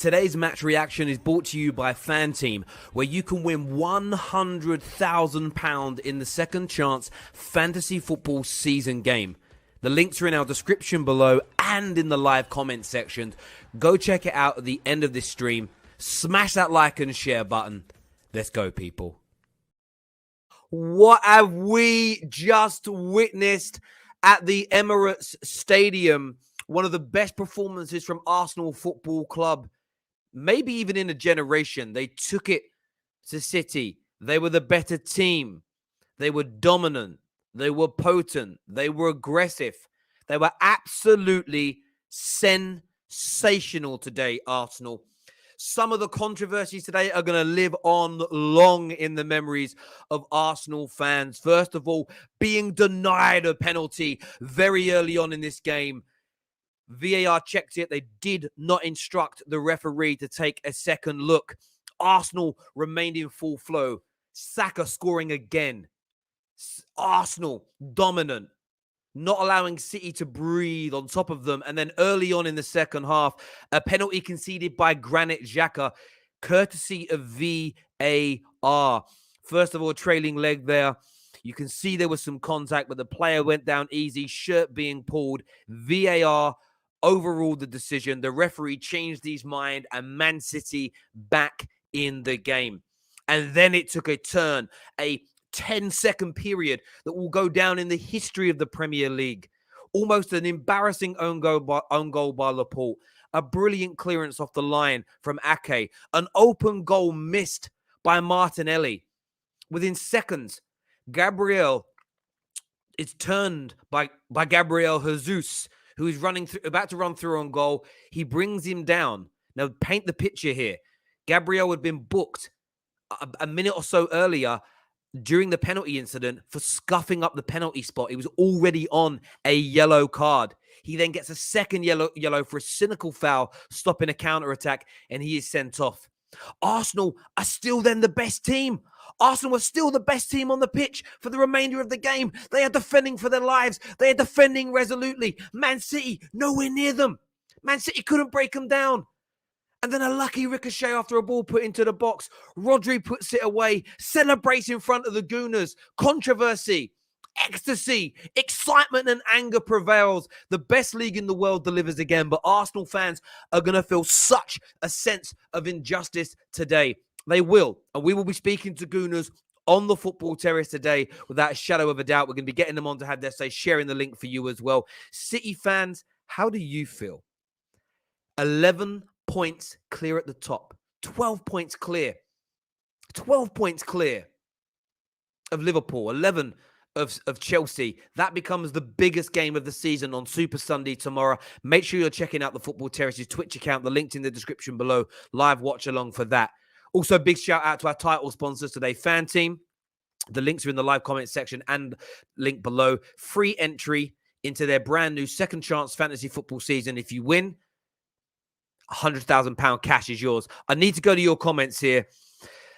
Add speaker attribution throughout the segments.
Speaker 1: Today's match reaction is brought to you by FanTeam, where you can win £100,000 in the second chance fantasy football season game. The links are in our description below and in the live comment section. Go check it out at the end of this stream. Smash that like and share button. Let's go, people. What have we just witnessed at the Emirates Stadium? One of the best performances from Arsenal Football Club, maybe even in a generation. They took it to City. They were the better team. They were dominant. They were potent. They were aggressive. They were absolutely sensational today, Arsenal. Some of the controversies today are going to live on long in the memories of Arsenal fans. First of all, being denied a penalty very early on in this game. VAR checked it. They did not instruct the referee to take a second look. Arsenal remained in full flow. SAKA scoring again. Arsenal dominant, not allowing City to breathe on top of them. And then early on in the second half, a penalty conceded by XHAKA, courtesy of VAR. First of all, trailing leg there. You can see there was some contact, but the player went down easy, shirt being pulled. VAR overruled the decision. The referee changed his mind, and Man City back in the game. And then it took a turn, a 10-second period that will go down in the history of the Premier League. Almost an embarrassing own goal by Laporte. A brilliant clearance off the line from Ake. An open goal missed by Martinelli. Within seconds, GABRIEL is turned by Gabriel Jesus, who is about to run through on goal. He brings him down. Now, paint the picture here. Gabriel had been booked a minute or so earlier during the penalty incident for scuffing up the penalty spot. He was already on a yellow card. He then gets a second yellow for a cynical foul, stopping a counter-attack, and he is sent off. Arsenal are still then the best team. Arsenal were still the best team on the pitch for the remainder of the game. They are defending for their lives. They are defending resolutely. Man City, nowhere near them. Man City couldn't break them down. And then a lucky ricochet after a ball put into the box. Rodri puts it away, celebrates in front of the Gooners. Controversy, ecstasy, excitement and anger prevails. The best league in the world delivers again, but Arsenal fans are going to feel such a sense of injustice today. They will, and we will be speaking to Gooners on the football terrace today without a shadow of a doubt. We're going to be getting them on to have their say, sharing the link for you as well. City fans, how do you feel? 11 points clear at the top. 12 points clear. 12 points clear of Liverpool. 11 of Chelsea. That becomes the biggest game of the season on Super Sunday tomorrow. Make sure you're checking out the Football Terrace's Twitch account. The link's in the description below. Live watch along for that. Also, big shout out to our title sponsors today, FanTeam. The links are in the live comment section and link below. Free entry into their brand new second chance fantasy football season. If you win, £100,000 cash is yours. I need to go to your comments here.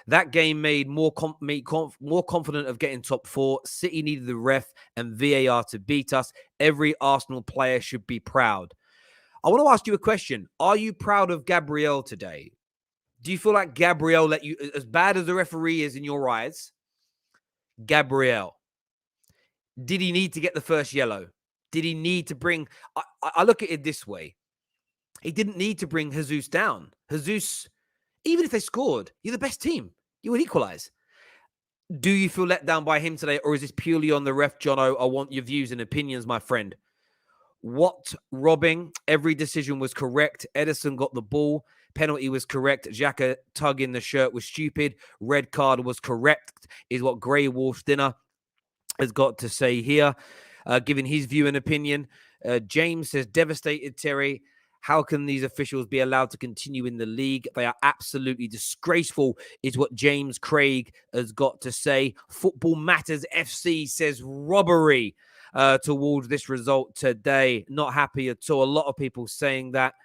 Speaker 1: That game made more confident of getting top four. City needed the ref and VAR to beat us. Every Arsenal player should be proud. I want to ask you a question. Are you proud of Gabriel today? Do you feel like Gabriel let you, as bad as the referee is in your eyes, Gabriel, did he need to get the first yellow? Did he need to bring, I look at it this way. He didn't need to bring Jesus down. Jesus, even if they scored, you're the best team. You would equalize. Do you feel let down by him today, or is this purely on the ref, Jono? I want your views and opinions, my friend. What robbing? Every decision was correct. Edison got the ball. Penalty was correct. XHAKA tugging the shirt was stupid. Red card was correct, is what Grey Wolf Dinner has got to say here, giving his view and opinion. James says, devastated, Terry. How can these officials be allowed to continue in the league? They are absolutely disgraceful, is what James Craig has got to say. Football Matters FC says robbery towards this result today. Not happy at all. A lot of people saying that.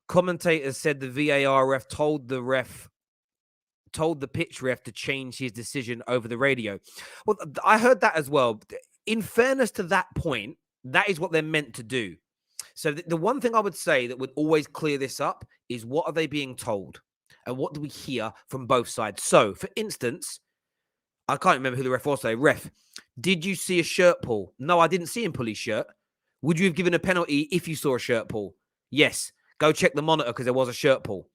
Speaker 1: Commentators said the VAR ref told the pitch ref to change his decision over the radio. Well, I heard that as well. In fairness to that point, that is what they're meant to do. So the one thing I would say that would always clear this up is what are they being told? And what do we hear from both sides? So, for instance, I can't remember who the ref was. Ref, did you see a shirt pull? No, I didn't see him pull his shirt. Would you have given a penalty if you saw a shirt pull? Yes. Go check the monitor because there was a shirt pull.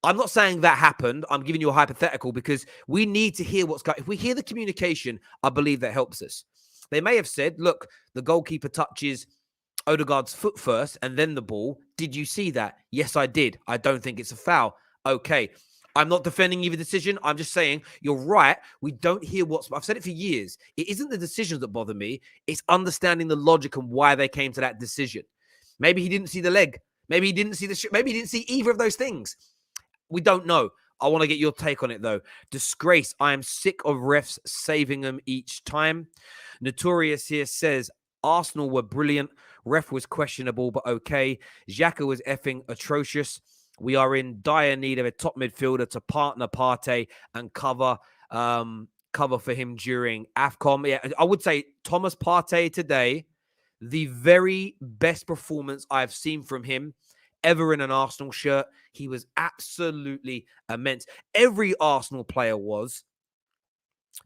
Speaker 1: I'm not saying that happened. I'm giving you a hypothetical because we need to hear what's going on. If we hear the communication, I believe that helps us. They may have said, look, the goalkeeper touches Odegaard's foot first and then the ball. Did you see that? Yes, I did. I don't think it's a foul. Okay. I'm not defending either decision. I'm just saying you're right. We don't hear I've said it for years. It isn't the decisions that bother me. It's understanding the logic and why they came to that decision. Maybe he didn't see the leg. Maybe he didn't see maybe he didn't see either of those things. We don't know. I want to get your take on it, though. Disgrace. I am sick of refs saving them each time. Notorious here says, Arsenal were brilliant. Ref was questionable, but okay. XHAKA was effing atrocious. We are in dire need of a top midfielder to partner Partey and cover for him during AFCON. Yeah, I would say Thomas Partey today, the very best performance I've seen from him ever in an Arsenal shirt. He was absolutely immense. Every Arsenal player was,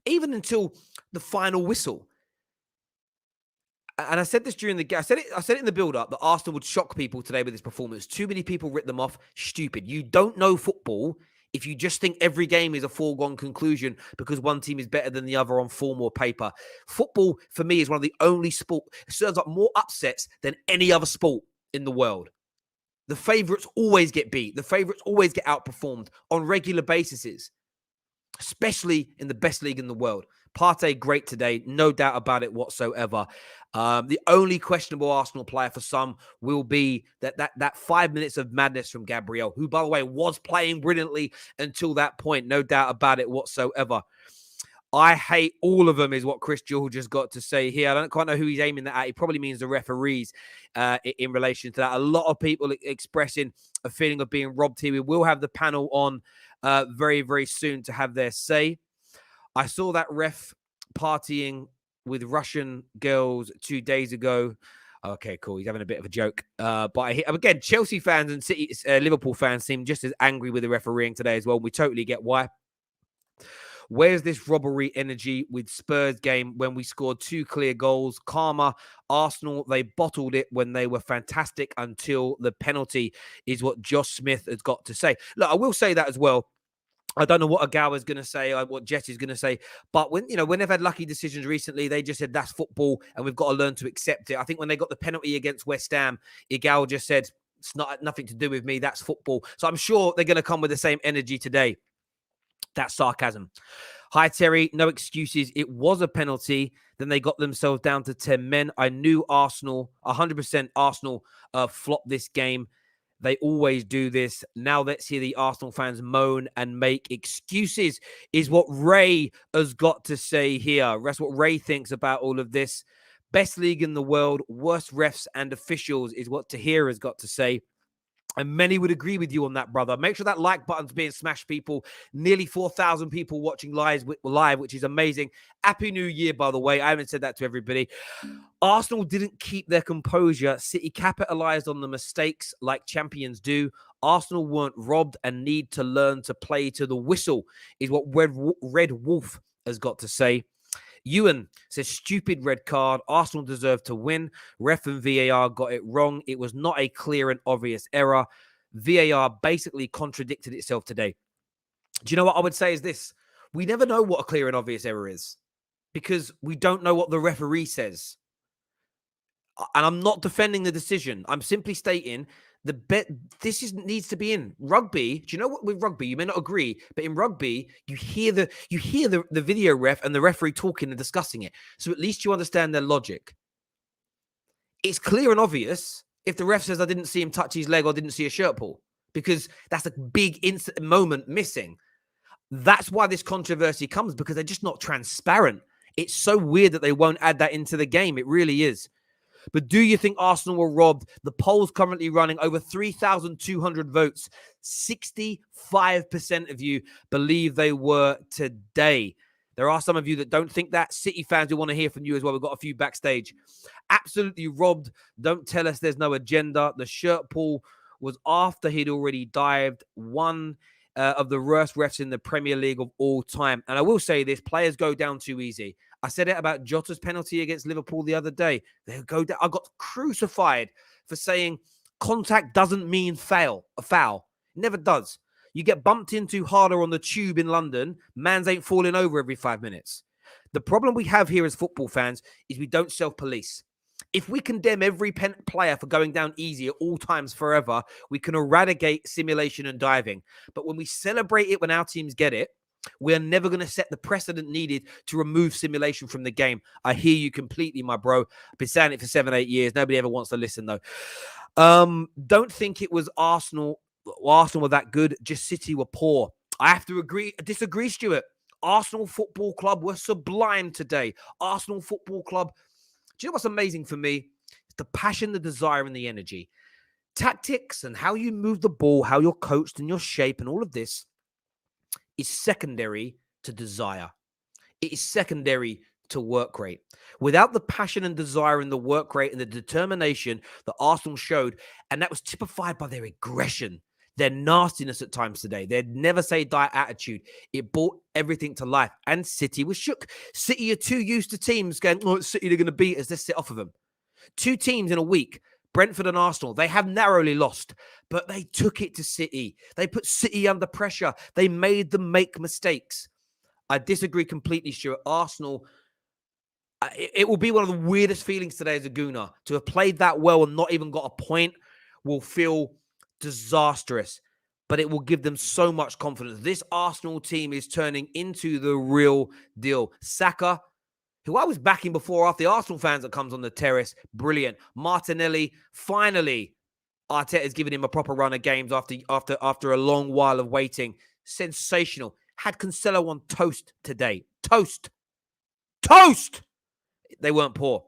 Speaker 1: even until the final whistle. And I said this during the game. I said it in the build-up that Arsenal would shock people today with this performance. Too many people writ them off. Stupid. You don't know football if you just think every game is a foregone conclusion because one team is better than the other on form or paper. Football, for me, is one of the only sport. It serves up more upsets than any other sport in the world. The favourites always get beat. The favourites always get outperformed on regular bases, especially in the best league in the world. Partey, great today. No doubt about it whatsoever. The only questionable Arsenal player for some will be that 5 minutes of madness from Gabriel, who, by the way, was playing brilliantly until that point. No doubt about it whatsoever. I hate all of them is what Chris George has got to say here. I don't quite know who he's aiming that at. He probably means the referees in relation to that. A lot of people expressing a feeling of being robbed here. We will have the panel on very, very soon to have their say. I saw that ref partying with Russian girls 2 days ago. Okay, cool. He's having a bit of a joke. But again, Chelsea fans and Liverpool fans seem just as angry with the refereeing today as well. We totally get why. Where's this robbery energy with Spurs game when we scored 2 clear goals? Karma, Arsenal, they bottled it when they were fantastic until the penalty is what Josh Smith has got to say. Look, I will say that as well. I don't know what EGAL is going to say or what Jess is going to say, but when they've had lucky decisions recently, they just said that's football and we've got to learn to accept it. I think when they got the penalty against West Ham, EGAL just said it's nothing to do with me. That's football. So I'm sure they're going to come with the same energy today. That's sarcasm. Hi, Terry. No excuses. It was a penalty. Then they got themselves down to 10 men. I knew Arsenal, 100% Arsenal flopped this game. They always do this. Now let's hear the Arsenal fans moan and make excuses is what Ray has got to say here. That's what Ray thinks about all of this. Best league in the world, worst refs and officials is what Tahir has got to say. And many would agree with you on that, brother. Make sure that like button's being smashed, people. Nearly 4,000 people watching live, which is amazing. Happy New Year, by the way. I haven't said that to everybody. Arsenal didn't keep their composure. City capitalized on the mistakes like champions do. Arsenal weren't robbed and need to learn to play to the whistle, is what Red Wolf has got to say. Ewan says, stupid red card. Arsenal deserved to win. Ref and VAR got it wrong. It was not a clear and obvious error. VAR basically contradicted itself today. Do you know what I would say is this? We never know what a clear and obvious error is because we don't know what the referee says. And I'm not defending the decision. I'm simply stating needs to be in rugby. Do you know what with rugby? You may not agree, but in rugby, you hear the video ref and the referee talking and discussing it. So at least you understand their logic. It's clear and obvious if the ref says I didn't see him touch his leg or didn't see a shirt pull, because that's a big moment missing. That's why this controversy comes, because they're just not transparent. It's so weird that they won't add that into the game. It really is. But do you think Arsenal were robbed? The poll's currently running over 3,200 votes. 65% of you believe they were today. There are some of you that don't think that. City fans, we want to hear from you as well. We've got a few backstage. Absolutely robbed. Don't tell us there's no agenda. The shirt pull was after he'd already dived. One of the worst refs in the Premier League of all time. And I will say this, players go down too easy. I said it about Jota's penalty against Liverpool the other day. They go down. I got crucified for saying contact doesn't mean a foul. It never does. You get bumped into harder on the tube in London, mans ain't falling over every 5 minutes. The problem we have here as football fans is we don't self-police. If we condemn every player for going down easy at all times forever, we can eradicate simulation and diving. But when we celebrate it when our teams get it, we're never going to set the precedent needed to remove simulation from the game. I hear you completely, my bro. I've been saying it for 7-8 years. Nobody ever wants to listen, though. Don't think it was Arsenal. Arsenal were that good. Just City were poor. I have to disagree, Stuart. Arsenal Football Club were sublime today. Arsenal Football Club. Do you know what's amazing for me? It's the passion, the desire, and the energy. Tactics and how you move the ball, how you're coached and your shape and all of this is secondary to desire. It is secondary to work rate. Without the passion and desire and the work rate and the determination that Arsenal showed, and that was typified by their aggression, their nastiness at times today, their never say die attitude, it brought everything to life. And City was shook. City are too used to teams going, oh, it's City, they're going to beat us. Let's sit off of them. 2 teams in a week, Brentford and Arsenal, they have narrowly lost, but they took it to City. They put City under pressure. They made them make mistakes. I disagree completely, Stuart. Arsenal, it will be one of the weirdest feelings today as a Gooner. To have played that well and not even got a point will feel disastrous, but it will give them so much confidence. This Arsenal team is turning into the real deal. SAKA, who I was backing before, after the Arsenal fans that comes on the terrace, brilliant. Martinelli, finally, Arteta's giving him a proper run of games after a long while of waiting. Sensational. Had Cancelo on toast today. Toast. They weren't poor.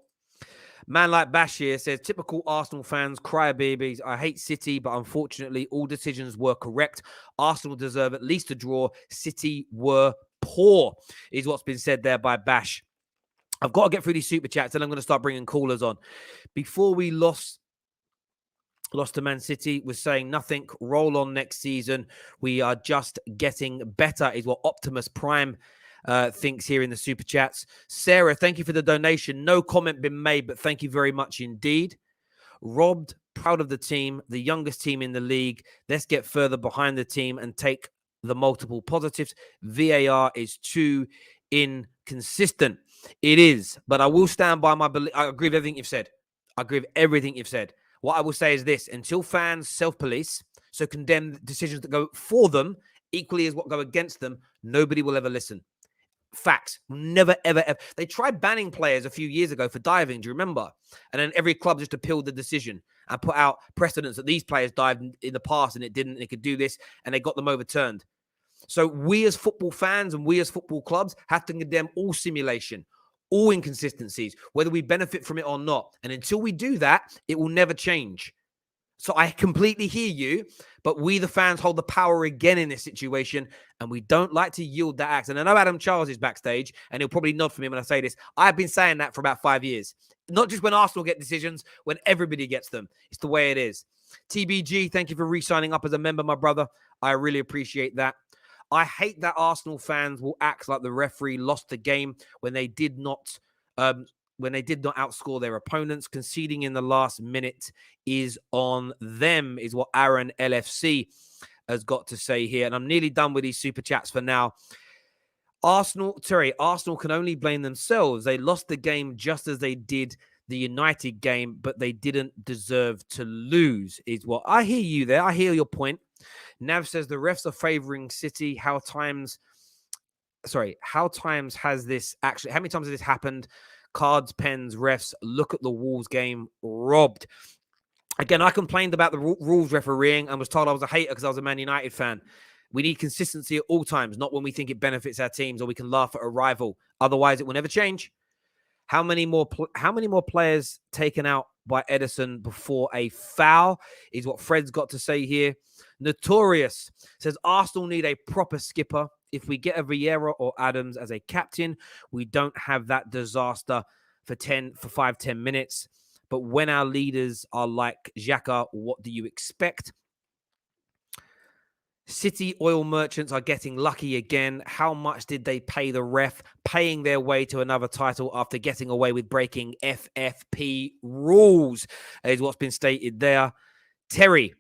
Speaker 1: Man like Bashir says, typical Arsenal fans, crybabies. I hate City, but unfortunately, all decisions were correct. Arsenal deserve at least a draw. City were poor, is what's been said there by Bash. I've got to get through these super chats, and I'm going to start bringing callers on. Before we lost to Man City, was saying nothing. Roll on next season. We are just getting better, is what Optimus Prime thinks here in the super chats. Sarah, thank you for the donation. No comment been made, but thank you very much indeed. Robbed, proud of the team, the youngest team in the league. Let's get further behind the team and take the multiple positives. VAR is too inconsistent. It is, but I will stand by my belief. I agree with everything you've said. What I will say is this: until fans self-police, so condemn decisions that go for them equally as what go against them, nobody will ever listen. Facts. Never, ever, ever. They tried banning players a few years ago for diving. Do you remember? And then every club just appealed the decision and put out precedents that these players dived in the past and it didn't, and they could do this, and they got them overturned. So we as football fans and we as football clubs have to condemn all simulation, all inconsistencies, whether we benefit from it or not. And until we do that, it will never change. So I completely hear you, but we, the fans, hold the power again in this situation, and we don't like to yield that axe. And I know Adam Charles is backstage, and he'll probably nod for me when I say this. I've been saying that for about 5 years. Not just when Arsenal get decisions, when everybody gets them. It's the way it is. TBG, thank you for re-signing up as a member, my brother. I really appreciate that. I hate that Arsenal fans will act like the referee lost the game when they did not outscore their opponents. Conceding in the last minute is on them, is what Aaron LFC has got to say here. And I'm nearly done with these super chats for now. Arsenal can only blame themselves. They lost the game just as they did the United game, but they didn't deserve to lose, is what I hear you there. I hear your point. Nav says the refs are favoring City. How many times has this happened? Cards, pens, refs. Look at the Wolves game. Robbed. Again, I complained about the rules refereeing and was told I was a hater because I was a Man United fan. We need consistency at all times, not when we think it benefits our teams or we can laugh at a rival. Otherwise, it will never change. How many more players taken out by Edison before a foul is what Fred's got to say here. Notorious says Arsenal need a proper skipper. If we get a Vieira or Adams as a captain, we don't have that disaster for 5-10 minutes. But when our leaders are like XHAKA, what do you expect? City oil merchants are getting lucky again. How much did they pay the ref? Paying their way to another title after getting away with breaking FFP rules is what's been stated there. Terry,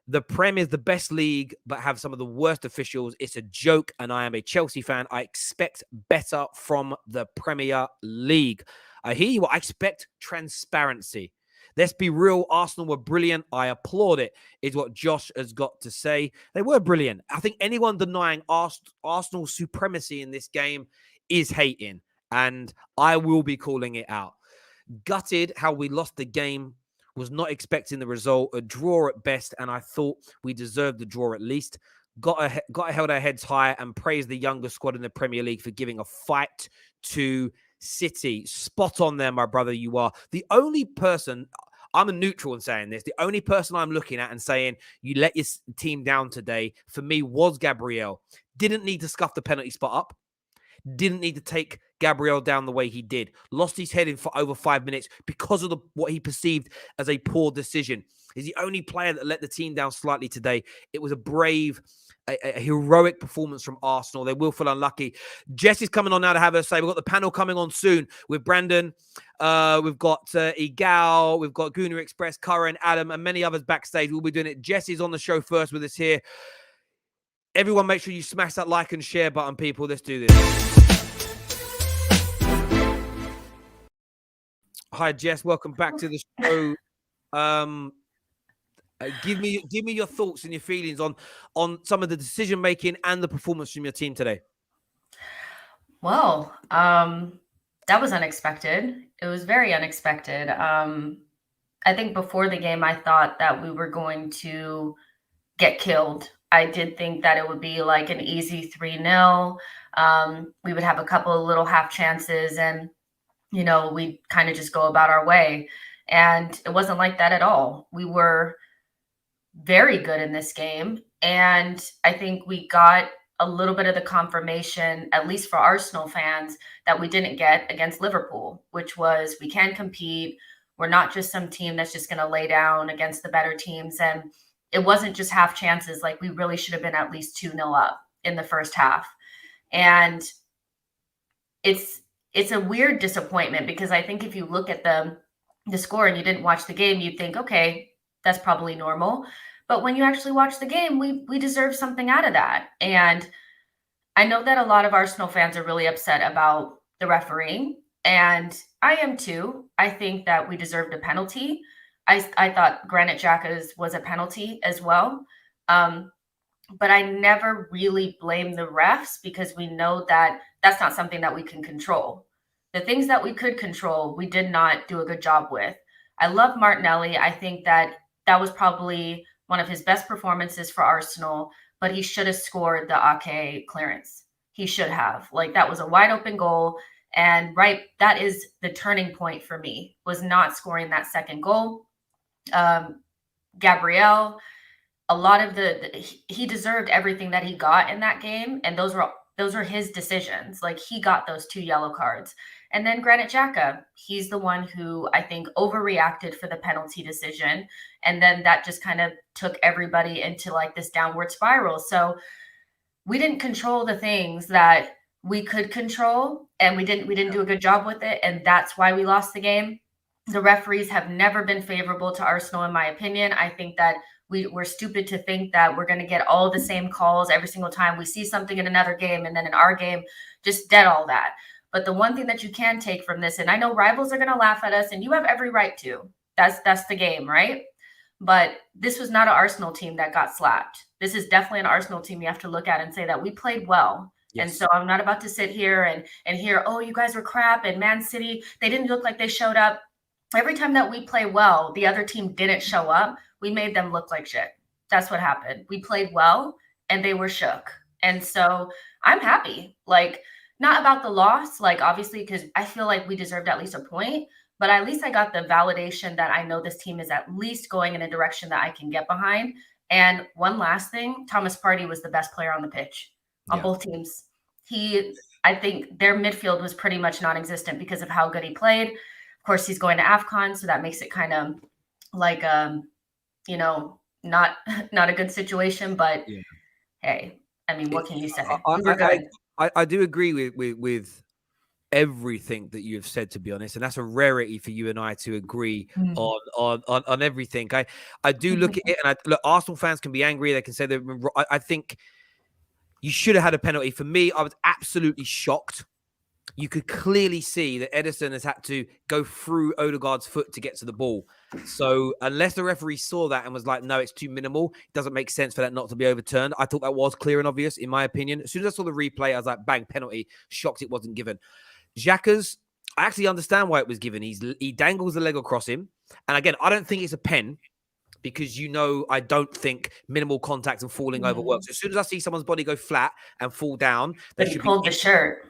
Speaker 1: the Prem is the best league, but have some of the worst officials. It's a joke, and I am a Chelsea fan. I expect better from the Premier League. I hear you. I expect transparency. Let's be real. Arsenal were brilliant. I applaud it, is what Josh has got to say. They were brilliant. I think anyone denying Arsenal's supremacy in this game is hating, and I will be calling it out. Gutted how we lost the game. Was not expecting the result. A draw at best, and I thought we deserved the draw at least. Got held our heads high and praised the younger squad in the Premier League for giving a fight to City. Spot on there, my brother, you are. The only person, I'm a neutral in saying this, the only person I'm looking at and saying, you let your team down today, for me, was Gabriel. Didn't need to scuff the penalty spot up. Didn't need to take Gabriel down the way he did. Lost his head in for over 5 minutes because of what he perceived as a poor decision. He's the only player that let the team down slightly today. It was a brave, a heroic performance from Arsenal. They will feel unlucky. Jess is coming on now to have her say. We've got the panel coming on soon with Brandon. We've got EGAL. We've got Gooner Express, Curran, Adam, and many others backstage. We'll be doing it. Jess is on the show first with us here. Everyone, make sure you smash that like and share button, people. Let's do this. Hi, Jess. Welcome back to the show. Give me your thoughts and your feelings on some of the decision making and the performance from your team today.
Speaker 2: Well, that was unexpected. It was very unexpected. I think before the game, I thought that we were going to get killed. I did think that it would be like an easy 3-0. We would have a couple of little half chances and, we'd kind of just go about our way. And it wasn't like that at all. We were very good in this game. And I think we got a little bit of the confirmation, at least for Arsenal fans, that we didn't get against Liverpool, which was we can compete. We're not just some team that's just going to lay down against the better teams. And it wasn't just half chances. Like, we really should have been at least 2-0 up in the first half. And it's a weird disappointment because I think if you look at the score and you didn't watch the game, you'd think, okay, that's probably normal. But when you actually watch the game, we deserve something out of that. And I know that a lot of Arsenal fans are really upset about the refereeing, and I am too. I think that we deserved a penalty. I thought Granit Xhaka's was a penalty as well. But I never really blame the refs because we know that that's not something that we can control. The things that we could control, we did not do a good job with. I love Martinelli. I think that was probably one of his best performances for Arsenal, but he should have scored the Ake clearance. He should have. Like, that was a wide open goal. And that is the turning point for me, was not scoring that second goal. Gabriel, a lot of he deserved everything that he got in that game. And those were his decisions. Like, he got those 2 yellow cards. And then Granit Xhaka, he's the one who I think overreacted for the penalty decision. And then that just kind of took everybody into like this downward spiral. So we didn't control the things that we could control, and we didn't do a good job with it. And that's why we lost the game. The referees have never been favorable to Arsenal, in my opinion. I think that we're stupid to think that we're going to get all the same calls every single time we see something in another game, and then in our game, just dead all that. But the one thing that you can take from this, and I know rivals are going to laugh at us, and you have every right to. That's the game, right? But this was not an Arsenal team that got slapped. This is definitely an Arsenal team you have to look at and say that we played well. Yes. And so I'm not about to sit here and hear, oh, you guys were crap, and Man City, they didn't look like they showed up. Every time that we play well, the other team didn't show up. We made them look like shit. That's what happened. We played well, and they were shook. And so I'm happy. Like, not about the loss, like, obviously, because I feel like we deserved at least a point, but at least I got the validation that I know this team is at least going in a direction that I can get behind. And one last thing, Thomas Partey was the best player on the pitch on both teams. I think their midfield was pretty much non-existent because of how good he played. Of course, he's going to AFCON, so that makes it kind of like, you know, not a good situation. But
Speaker 1: Yeah.
Speaker 2: hey, I mean, what can you say? We were good.
Speaker 1: I do agree with everything that you have said, to be honest, and that's a rarity for you and I to agree on everything. I do look at it, and look, Arsenal fans can be angry. They can say that I think you should have had a penalty. For me, I was absolutely shocked. You could clearly see that Ederson has had to go through Odegaard's foot to get to the ball. So unless the referee saw that and was like, no, it's too minimal, it doesn't make sense for that not to be overturned. I thought that was clear and obvious, in my opinion. As soon as I saw the replay, I was like, bang, penalty. Shocked it wasn't given. XHAKA's, I actually understand why it was given. He dangles the leg across him. And again, I don't think it's a pen, because I don't think minimal contact and falling over works. As soon as I see someone's body go flat and fall down,
Speaker 2: but he pulled the shirt.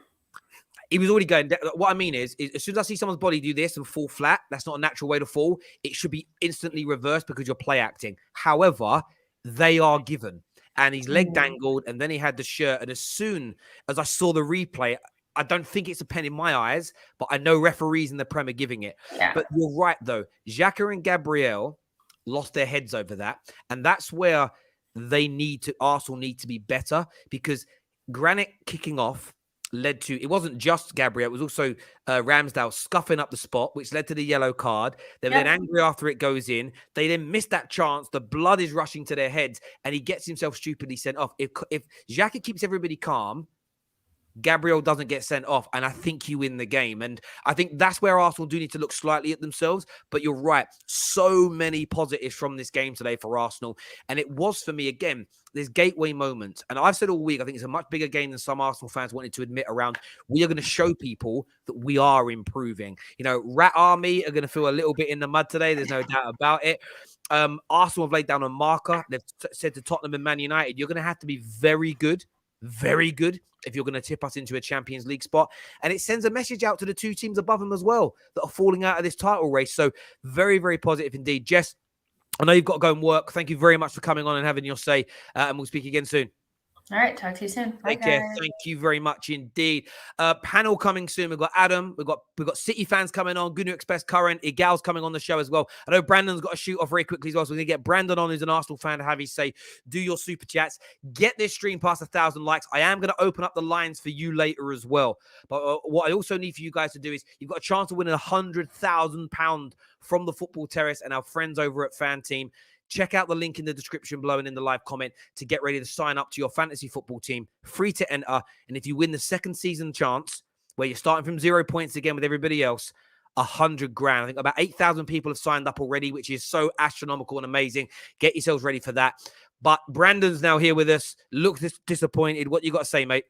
Speaker 1: He was already going down. What I mean is as soon as I see someone's body do this and fall flat, that's not a natural way to fall. It should be instantly reversed because you're play acting. However, they are given. And his leg dangled, and then he had the shirt. And as soon as I saw the replay, I don't think it's a pen in my eyes, but I know referees in the Prem are giving it.
Speaker 2: Yeah.
Speaker 1: But you're right, though. XHAKA and Gabriel lost their heads over that. And that's where Arsenal need to be better, because Granit kicking off led to, it wasn't just Gabriel, it was also Ramsdale scuffing up the spot, which led to the yellow card. They were then angry after it goes in. They then missed that chance. The blood is rushing to their heads, and he gets himself stupidly sent off. If XHAKA keeps everybody calm, Gabriel doesn't get sent off, and I think you win the game. And I think that's where Arsenal do need to look slightly at themselves. But you're right. So many positives from this game today for Arsenal. And it was, for me, again, there's gateway moments. And I've said all week, I think it's a much bigger game than some Arsenal fans wanted to admit around. We are going to show people that we are improving. Rat Army are going to feel a little bit in the mud today. There's no doubt about it. Arsenal have laid down a marker. They've said to Tottenham and Man United, you're going to have to be very good if you're going to tip us into a Champions League spot. And it sends a message out to the two teams above them as well that are falling out of this title race. So very, very positive indeed. Jess, I know you've got to go and work. Thank you very much for coming on and having your say. And we'll speak again soon.
Speaker 2: All right. Talk to you soon. Bye,
Speaker 1: Take care. Thank you very much indeed. Panel coming soon. We've got Adam. We've got City fans coming on. Gunu Express Current. EGAL's coming on the show as well. I know Brandon's got to shoot off very quickly as well. So we're going to get Brandon on, who's an Arsenal fan, to have his say. Do your super chats. Get this stream past 1,000 likes. I am going to open up the lines for you later as well. But what I also need for you guys to do is you've got a chance to win £100,000 from the Football Terrace and our friends over at Fan Team. Check out the link in the description below and in the live comment to get ready to sign up to your fantasy football team. Free to enter. And if you win the second season chance, where you're starting from 0 points again with everybody else, 100 grand. I think about 8,000 people have signed up already, which is so astronomical and amazing. Get yourselves ready for that. But Brandon's now here with us. Looks disappointed. What you got to say, mate?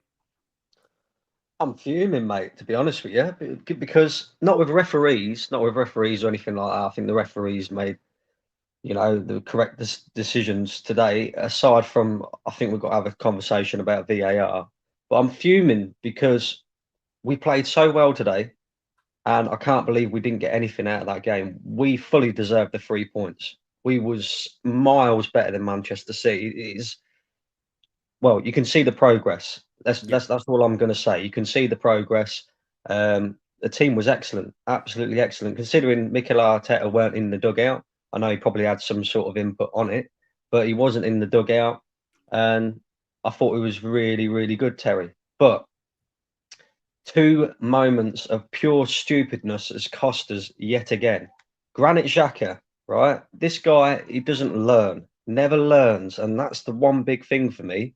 Speaker 3: I'm fuming, mate, to be honest with you, because not with referees or anything like that. I think the referees made the correct decisions today, aside from, I think we've got to have a conversation about VAR. But I'm fuming because we played so well today, and I can't believe we didn't get anything out of that game. We fully deserved the 3 points. We was miles better than Manchester City. It is, well, you can see the progress. That's all I'm going to say. You can see the progress. The team was excellent, absolutely excellent, considering Mikel Arteta weren't in the dugout. I know he probably had some sort of input on it, but he wasn't in the dugout. And I thought it was really, really good, Terry. But 2 moments of pure stupidness has cost us yet again. Granit Xhaka, right? This guy, he doesn't learn, never learns. And that's the one big thing for me.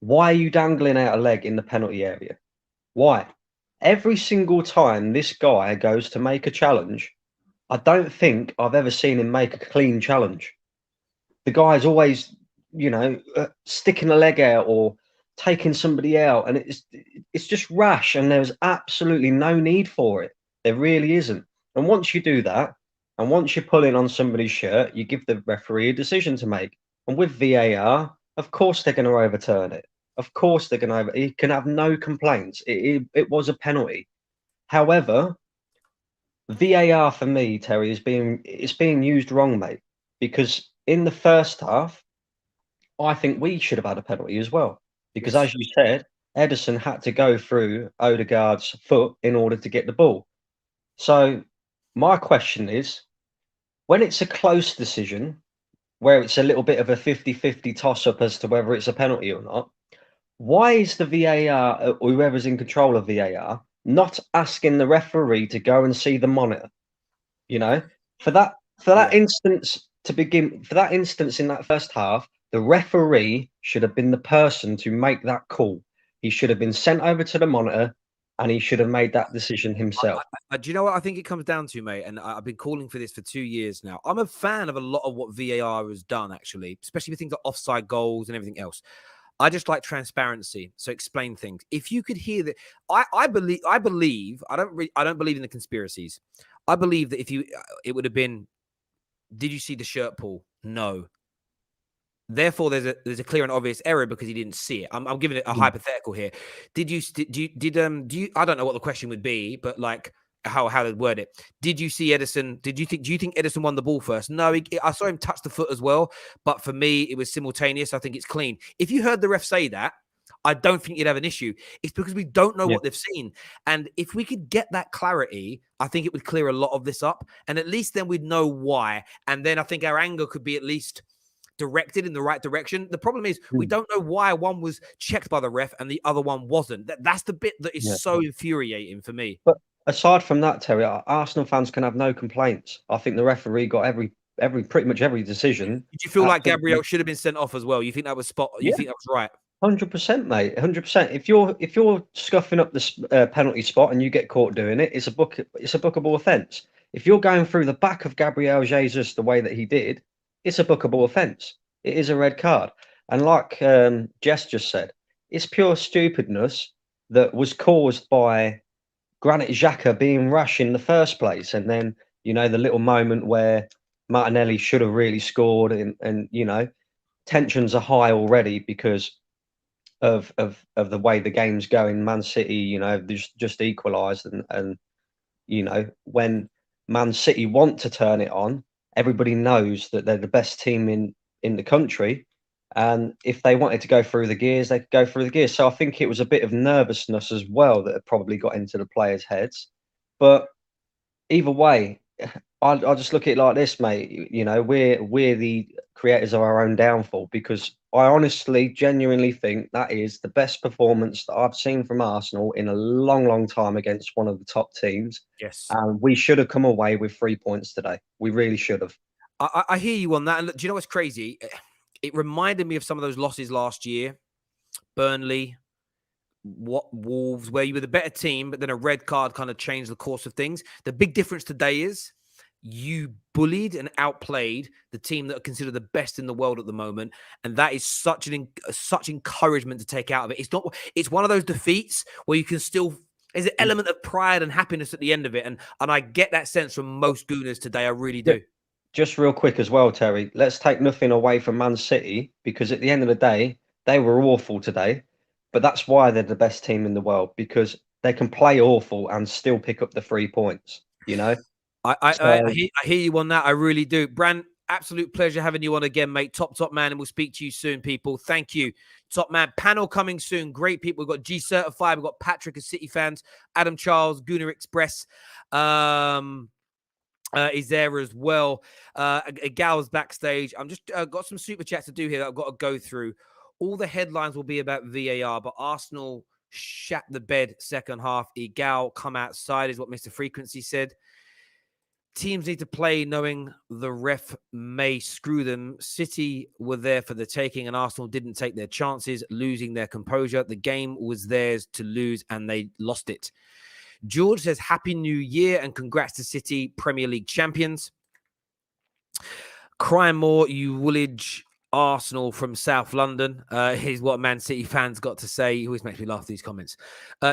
Speaker 3: Why are you dangling out a leg in the penalty area? Why? Every single time this guy goes to make a challenge, I don't think I've ever seen him make a clean challenge. The guy's always, sticking a leg out or taking somebody out, and it's just rash, and there's absolutely no need for it. There really isn't. And once you do that, and once you're pulling on somebody's shirt, you give the referee a decision to make. And with VAR, of course they're going to overturn it. Of course they're going to. He can have no complaints. It was a penalty. However, VAR for me, Terry, it's being used wrong, mate. Because in the first half, I think we should have had a penalty as well. Because as you said, Ederson had to go through Odegaard's foot in order to get the ball. So my question is, when it's a close decision, where it's a little bit of a 50-50 toss-up as to whether it's a penalty or not, why is the VAR, or whoever's in control of VAR, not asking the referee to go and see the monitor? You know, for that instance to begin, for that instance in that first half, the referee should have been the person to make that call. He should have been sent over to the monitor, and he should have made that decision himself.
Speaker 1: Do you know what I think it comes down to, mate? And I've been calling for this for 2 years now. I'm a fan of a lot of what VAR has done, actually, especially with things like offside goals and everything else. I just like transparency. So explain things. If you could hear that, I believe. I don't believe in the conspiracies. I believe that it would have been. Did you see the shirt pull? No. Therefore, there's a clear and obvious error because he didn't see it. I'm giving it a hypothetical here. I don't know what the question would be, but like how they'd word it. Did you see Ederson? Do you think Ederson won the ball first? No, I saw him touch the foot as well, but for me, it was simultaneous. I think it's clean. If you heard the ref say that, I don't think you'd have an issue. It's because we don't know what they've seen. And if we could get that clarity, I think it would clear a lot of this up. And at least then we'd know why. And then I think our anger could be at least directed in the right direction. The problem is we don't know why one was checked by the ref and the other one wasn't. That's the bit that is so infuriating for me.
Speaker 3: But aside from that, Terry, Arsenal fans can have no complaints. I think the referee got pretty much every decision.
Speaker 1: Did you feel like Gabriel should have been sent off as well? You think that was You think that was right?
Speaker 3: 100%, mate. 100%. If you're scuffing up the penalty spot and you get caught doing it, it's a bookable offence. If you're going through the back of Gabriel Jesus the way that he did, it's a bookable offence. It is a red card. And like Jess just said, it's pure stupidness that was caused by Granit Xhaka being rash in the first place. And then, the little moment where Martinelli should have really scored, and tensions are high already because of the way the game's going. Man City, just equalised, and when Man City want to turn it on, everybody knows that they're the best team in the country, and if they wanted to go through the gears, they could go through the gears. So I think it was a bit of nervousness as well that had probably got into the players' heads. But either way, I'll just look at it like this, mate. We're the creators of our own downfall, because I honestly, genuinely think that is the best performance that I've seen from Arsenal in a long, long time against one of the top teams.
Speaker 1: Yes.
Speaker 3: And we should have come away with 3 points today. We really should have.
Speaker 1: I hear you on that. And look, do you know what's crazy? It reminded me of some of those losses last year. Burnley, Wolves, where you were the better team, but then a red card kind of changed the course of things. The big difference today is you bullied and outplayed the team that are considered the best in the world at the moment, and that is such encouragement to take out of it. It's one of those defeats where you can still. There's an element of pride and happiness at the end of it, and I get that sense from most Gooners today. I really do.
Speaker 3: Just real quick as well, Terry. Let's take nothing away from Man City, because at the end of the day, they were awful today. But that's why they're the best team in the world, because they can play awful and still pick up the 3 points.
Speaker 1: I hear you on that. I really do. Bran, absolute pleasure having you on again, mate. Top man, and we'll speak to you soon, people. Thank you. Top man panel coming soon. Great people. We've got G Certified. We've got Patrick of City Fans. Adam Charles, Gooner Express. Is there as well. Egal's backstage. I'm just got some super chats to do here that I've got to go through. All the headlines will be about VAR, but Arsenal shat the bed second half. Egal come outside is what Mr. Frequency said. Teams need to play knowing the ref may screw them. City were there for the taking, and Arsenal didn't take their chances, losing their composure. The game was theirs to lose, and they lost it. George says, Happy New Year and congrats to City, Premier League champions. Cry more, you Woolwich Arsenal from South London. Here's what Man City fans got to say. He always makes me laugh, these comments.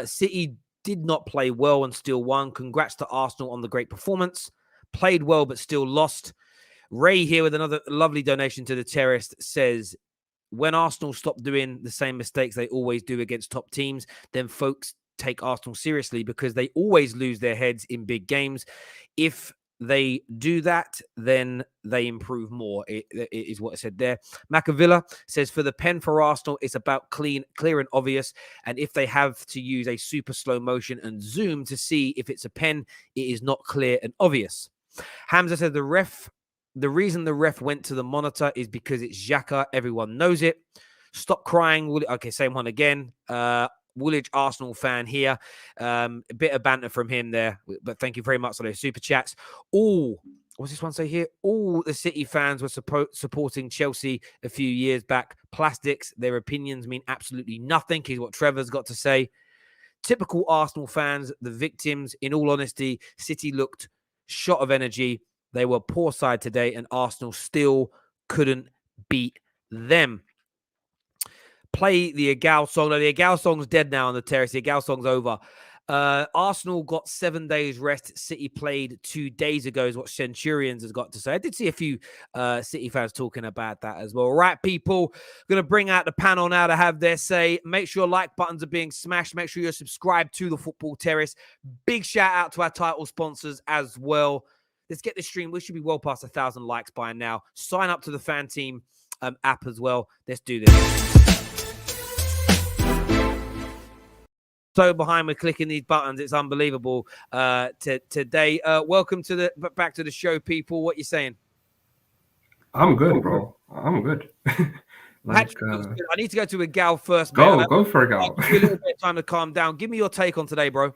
Speaker 1: City did not play well and still won. Congrats to Arsenal on the great performance. Played well but still lost. Ray here with another lovely donation to the Terrorist says, when Arsenal stop doing the same mistakes they always do against top teams, then folks take Arsenal seriously, because they always lose their heads in big games. If they do that, then they improve more. It is what I said there. Macavilla says, for the pen for Arsenal, it's about clear and obvious. And if they have to use a super slow motion and zoom to see if it's a pen, it is not clear and obvious. Hamza said, the reason the ref went to the monitor is because it's XHAKA. Everyone knows it. Stop crying. Okay, same one again. Woolwich Arsenal fan here. A bit of banter from him there, but thank you very much for those super chats. What's this one say here? All the City fans were supporting Chelsea a few years back. Plastics, their opinions mean absolutely nothing, is what Trevor's got to say. Typical Arsenal fans, the victims. In all honesty, City looked shot of energy. They were poor side today, and Arsenal still couldn't beat them. Play the EGAL song. No, the EGAL song's dead now on the terrace. The EGAL song's over. Arsenal got 7 days rest. City played 2 days ago, is what Centurions has got to say. I did see a few City fans talking about that as well. Right, people, going to bring out the panel now to have their say. Make sure like buttons are being smashed. Make sure you're subscribed to the Football Terrace. Big shout out to our title sponsors as well. Let's get this stream. We should be well past 1,000 likes by now. Sign up to the Fan Team app as well. Let's do this. So behind, we're clicking these buttons. It's unbelievable. Today, welcome to back to the show, people. What you saying?
Speaker 4: I'm good, bro. I'm good.
Speaker 1: I need to go to EGAL first.
Speaker 4: Go for EGAL.
Speaker 1: Give me a little bit of time to calm down. Give me your take on today, bro.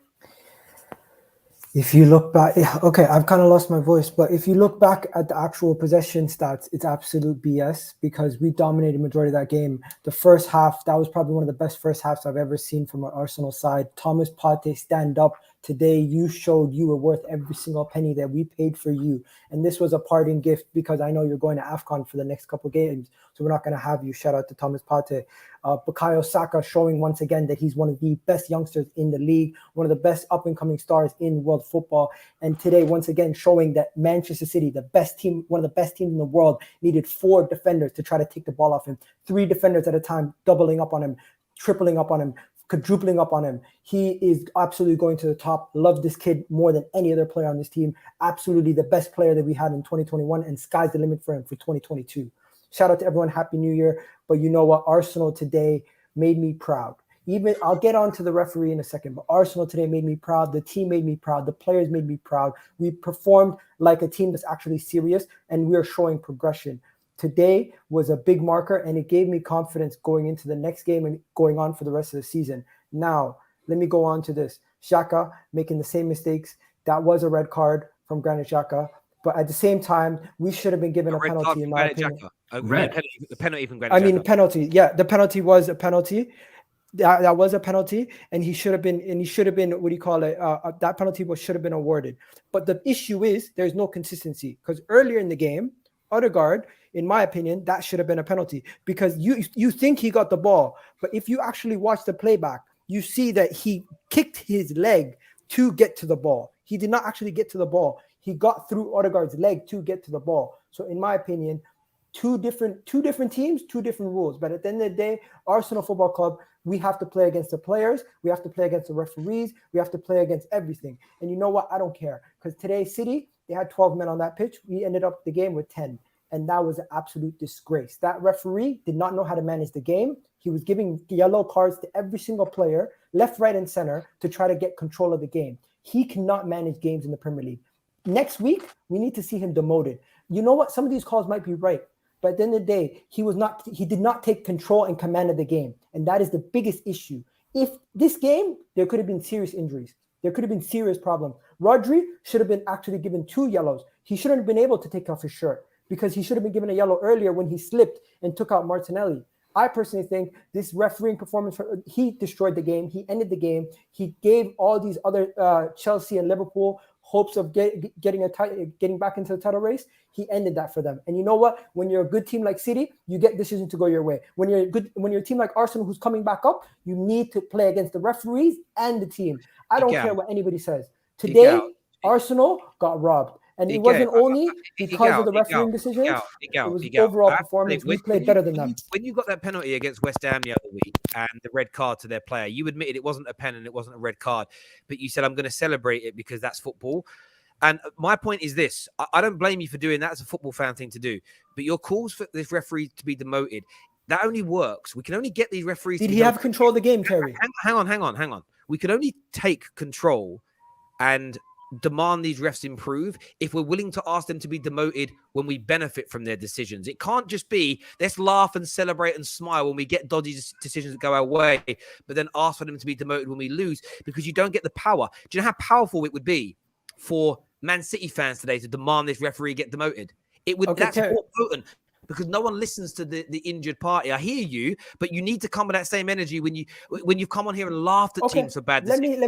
Speaker 5: If you look back, okay, I've kind of lost my voice, but if you look back at the actual possession stats, it's absolute BS because we dominated the majority of that game. The first half, that was probably one of the best first halves I've ever seen from an Arsenal side. Thomas Partey, stand up. Today, you showed you were worth every single penny that we paid for you. And this was a parting gift because I know you're going to AFCON for the next couple of games. So we're not going to have you. Shout out to Thomas Partey. Bukayo Saka showing once again that he's one of the best youngsters in the league, one of the best up-and-coming stars in world football. And today, once again, showing that Manchester City, the best team, one of the best teams in the world, needed 4 defenders to try to take the ball off him. 3 defenders at a time, doubling up on him, tripling up on him, quadrupling up on him. He is absolutely going to the top. Love this kid more than any other player on this team. Absolutely the best player that we had in 2021, and sky's the limit for him for 2022. Shout out to everyone. Happy New Year. But you know what? Arsenal today made me proud. Even I'll get on to the referee in a second, but Arsenal today made me proud. The team made me proud. The players made me proud. We performed like a team that's actually serious, and we are showing progression. Today was a big marker, and it gave me confidence going into the next game and going on for the rest of the season. Now, let me go on to this. XHAKA making the same mistakes. That was a red card from Granit Xhaka. But at the same time, we should have been given a penalty, in my opinion.
Speaker 1: The penalty from Granit
Speaker 5: Xhaka. I mean, penalty. Yeah, the penalty was a penalty. That was a penalty, and he should have been. What do you call it? That penalty should have been awarded. But the issue is there's no consistency because earlier in the game, Odegaard, in my opinion, that should have been a penalty because you think he got the ball, but if you actually watch the playback, you see that he kicked his leg to get to the ball. He did not actually get to the ball. He got through Odegaard's leg to get to the ball. So in my opinion, two different teams, 2 different rules. But at the end of the day, Arsenal Football Club, we have to play against the players. We have to play against the referees. We have to play against everything. And you know what? I don't care because today City, they had 12 men on that pitch. We ended up the game with 10. And that was an absolute disgrace. That referee did not know how to manage the game. He was giving yellow cards to every single player, left, right, and center, to try to get control of the game. He cannot manage games in the Premier League. Next week, we need to see him demoted. You know what? Some of these calls might be right. But at the end of the day, he did not take control and command of the game. And that is the biggest issue. If this game, there could have been serious injuries. There could have been serious problems. Rodri should have been actually given 2 yellows. He shouldn't have been able to take off his shirt because he should have been given a yellow earlier when he slipped and took out Martinelli. I personally think this refereeing performance, he destroyed the game. He ended the game. He gave all these other Chelsea and Liverpool hopes of getting back into the title race. He ended that for them. And you know what? When you're a good team like City, you get decisions to go your way. When you're a team like Arsenal who's coming back up, you need to play against the referees and the team. I don't care what anybody says. Today, Arsenal got robbed. And it wasn't only because of the refereeing decisions. It was overall performance. We played better than them.
Speaker 1: When you got that penalty against West Ham the other week and the red card to their player, you admitted it wasn't a pen and it wasn't a red card, but you said, I'm going to celebrate it because that's football. And my point is this: I don't blame you for doing that as a football fan thing to do, but your calls for this referee to be demoted, that only works. We can only get these referees.
Speaker 5: Did he have control of the game, Terry?
Speaker 1: Hang on. We can only take control and demand these refs improve if we're willing to ask them to be demoted when we benefit from their decisions. It can't just be let's laugh and celebrate and smile when we get dodgy decisions that go our way, but then ask for them to be demoted when we lose, because you don't get the power. Do you know how powerful it would be for Man City fans today to demand this referee get demoted? It would.
Speaker 5: Okay,
Speaker 1: that's more potent, because no one listens to the injured party. I hear you, but you need to come with that same energy when you've come on here and laughed at teams for bad decisions.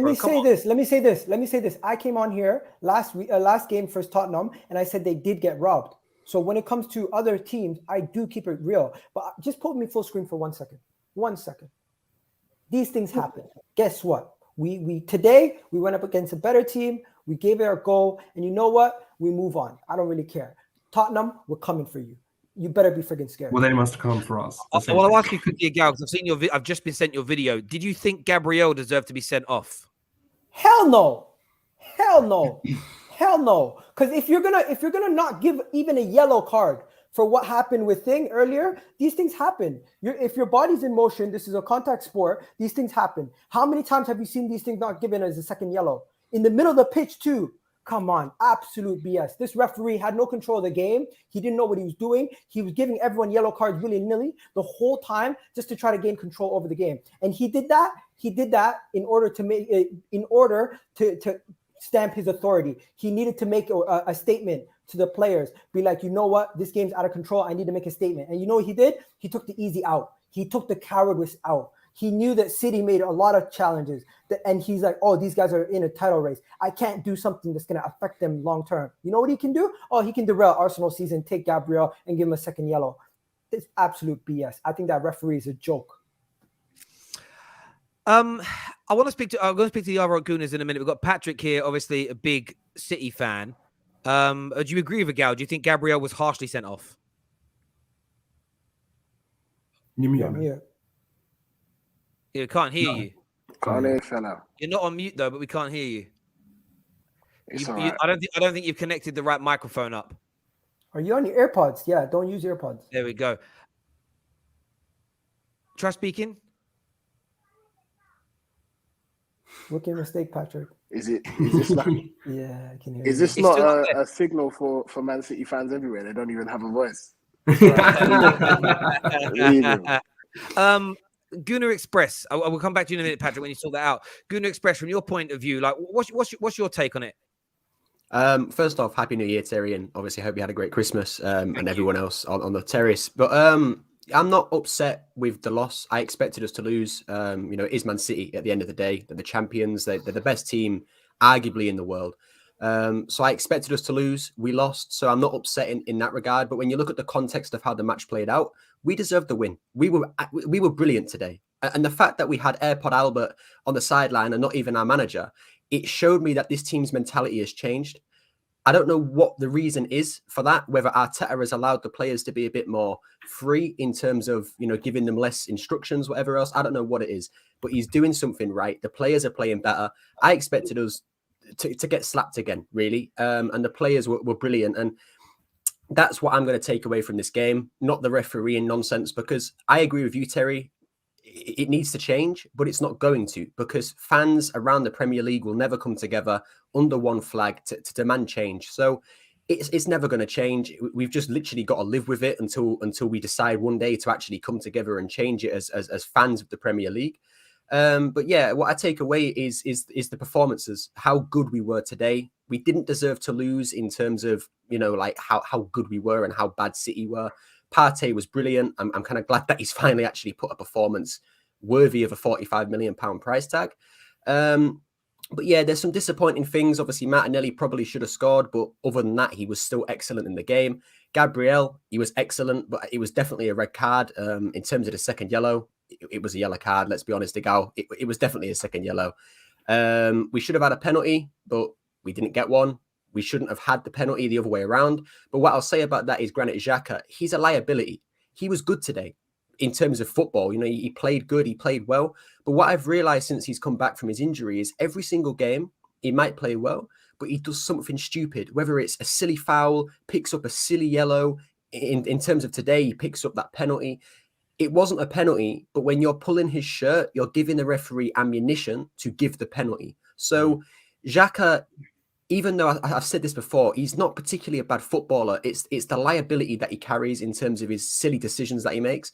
Speaker 5: Let me say this. I came on here last game versus Tottenham, and I said they did get robbed. So when it comes to other teams, I do keep it real. But just put me full screen for 1 second. 1 second. These things happen. Guess what? We today we went up against a better team. We gave it our go, and you know what? We move on. I don't really care. Tottenham, we're coming for you. You better be friggin' scared.
Speaker 4: Well, they must come for us.
Speaker 1: I want to ask you quickly, Gal, because I've just been sent your video. Did you think Gabriel deserved to be sent off?
Speaker 5: Hell no. Because if you're gonna not give even a yellow card for what happened with Thing earlier, these things happen. If your body's in motion, this is a contact sport, these things happen. How many times have you seen these things not given as a second yellow? In the middle of the pitch too. Come on, absolute BS. This referee had no control of the game. He didn't know what he was doing. He was giving everyone yellow cards willy-nilly the whole time just to try to gain control over the game. And he did that. In order to stamp his authority. He needed to make a statement to the players. Be like, you know what? This game's out of control. I need to make a statement. And you know what he did? He took the easy out. He took the cowardice out. He knew that City made a lot of challenges, and he's like, oh, these guys are in a title race. I can't do something that's going to affect them long term. You know what he can do? Oh, he can derail Arsenal season, take Gabriel, and give him a second yellow. It's absolute BS. I think that referee is a joke.
Speaker 1: I'm going to speak to the other Gooners in a minute. We've got Patrick here, obviously a big City fan. Do you agree with Gal? Do you think Gabriel was harshly sent off?
Speaker 5: I'm here.
Speaker 1: We can't hear you.
Speaker 6: Can't hear, fella.
Speaker 1: You're not on mute though, but we can't hear you.
Speaker 6: It's all right.
Speaker 1: I don't think you've connected the right microphone up.
Speaker 5: Are you on your AirPods? Yeah, don't use AirPods.
Speaker 1: There we go. Try speaking.
Speaker 5: Rookie mistake, Patrick.
Speaker 6: Is this not,
Speaker 5: Yeah, I can hear
Speaker 6: is
Speaker 5: you.
Speaker 6: this not a signal for Man City fans everywhere? They don't even have a voice.
Speaker 1: Gooner Express. I will come back to you in a minute, Patrick, when you sort that out. Gooner Express, from your point of view, like what's your take on it?
Speaker 7: First off, Happy New Year, Terry, and obviously hope you had a great Christmas and everyone else on the terrace. But I'm not upset with the loss. I expected us to lose. It is Man City at the end of the day. They're the champions. They're the best team, arguably, in the world. So I expected us to lose. We lost. So I'm not upset in that regard. But when you look at the context of how the match played out, we deserved the win. We were brilliant today. And the fact that we had AirPod Albert on the sideline and not even our manager, it showed me that this team's mentality has changed. I don't know what the reason is for that, whether Arteta has allowed the players to be a bit more free in terms of, giving them less instructions, whatever else. I don't know what it is, but he's doing something right. The players are playing better. I expected us to get slapped again, really. And the players were brilliant. And that's what I'm going to take away from this game, not the refereeing nonsense, because I agree with you, Terry. It needs to change, but it's not going to, because fans around the Premier League will never come together under one flag to demand change. So it's never going to change. We've just literally got to live with it until we decide one day to actually come together and change it as fans of the Premier League. But yeah, what I take away is the performances, how good we were today. We didn't deserve to lose in terms of, like how good we were and how bad City were. Partey was brilliant. I'm kind of glad that he's finally actually put a performance worthy of a £45 million price tag. But yeah, there's some disappointing things. Obviously, Martinelli probably should have scored, but other than that, he was still excellent in the game. Gabriel, he was excellent, but it was definitely a red card. In terms of the second yellow, it was a yellow card. Let's be honest, EGAL. It was definitely a second yellow. We should have had a penalty, but we didn't get one. We shouldn't have had the penalty the other way around. But what I'll say about that is Granit Xhaka, he's a liability. He was good today in terms of football. He played good, he played well. But what I've realized since he's come back from his injury is every single game, he might play well, but he does something stupid, whether it's a silly foul, picks up a silly yellow. In terms of today, he picks up that penalty. It wasn't a penalty, but when you're pulling his shirt, you're giving the referee ammunition to give the penalty. So XHAKA, even though I've said this before, he's not particularly a bad footballer. It's the liability that he carries in terms of his silly decisions that he makes.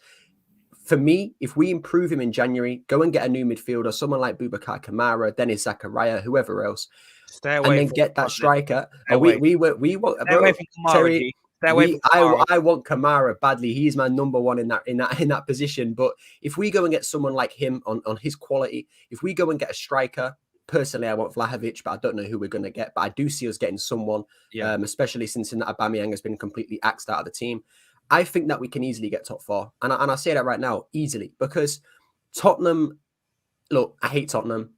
Speaker 7: For me, if we improve him in January, go and get a new midfielder, someone like Boubacar Kamara, Dennis Zakaria, whoever else,
Speaker 1: Stay away
Speaker 7: and then
Speaker 1: from
Speaker 7: get that striker.
Speaker 1: Stay away.
Speaker 7: We want
Speaker 1: Stay away from Kamara,
Speaker 7: Terry,
Speaker 1: G. Stay away from Kamara.
Speaker 7: I want Kamara badly. He's my number one in that position. But if we go and get someone like him on his quality, if we go and get a striker, personally, I want Vlahovic, but I don't know who we're going to get. But I do see us getting someone, especially since Aubameyang has been completely axed out of the team. I think that we can easily get top 4. And I say that right now, easily, because Tottenham, look, I hate Tottenham,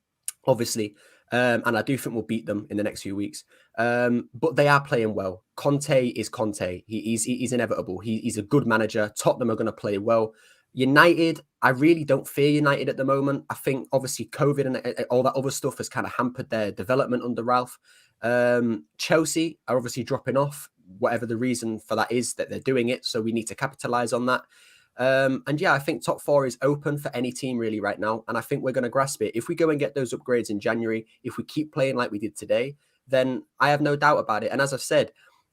Speaker 7: obviously. And I do think we'll beat them in the next few weeks. But they are playing well. Conte is Conte. He's inevitable. He's a good manager. Tottenham are going to play well. United, I really don't fear United at the moment. I think obviously COVID and all that other stuff has kind of hampered their development under Ralph. Chelsea are obviously dropping off, whatever the reason for that is, that they're doing it. So we need to capitalize on that. And yeah, I think top 4 is open for any team really right now. And I think we're going to grasp it. If we go and get those upgrades in January, if we keep playing like we did today, then I have no doubt about it. And as I've said,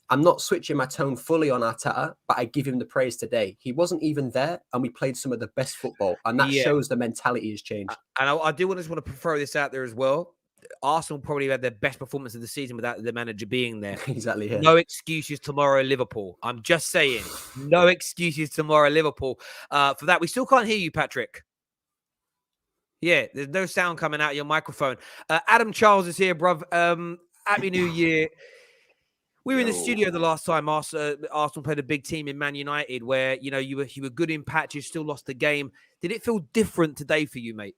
Speaker 7: I'm not switching my tone fully on Arteta, but I give him the praise today. He wasn't even there, and we played some of the best football. And that shows the mentality has changed.
Speaker 1: And I do just want to throw this out there as well. Arsenal probably had their best performance of the season without the manager being there.
Speaker 7: Exactly. Yeah.
Speaker 1: No excuses tomorrow, Liverpool. I'm just saying, no excuses tomorrow, Liverpool. For that, we still can't hear you, Patrick. Yeah, there's no sound coming out of your microphone. Adam Charles is here, bruv. Happy New Year. We were in the studio the last time Arsenal played a big team in Man United, where you were good in patches, still lost the game. Did it feel different today for you, mate?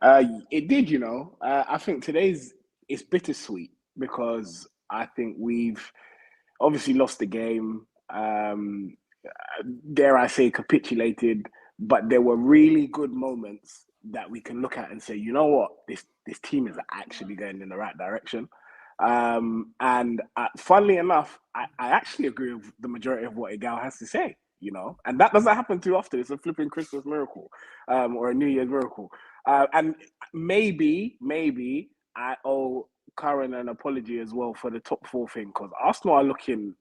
Speaker 6: It did, I think it's bittersweet because I think we've obviously lost the game. Dare I say, capitulated, but there were really good moments that we can look at and say, you know what, this team is actually going in the right direction. And funnily enough, I actually agree with the majority of what EGAL has to say, and that doesn't happen too often. It's a flipping Christmas miracle, or a New Year's miracle. And maybe I owe Karen an apology as well for the top 4 thing, because Arsenal are looking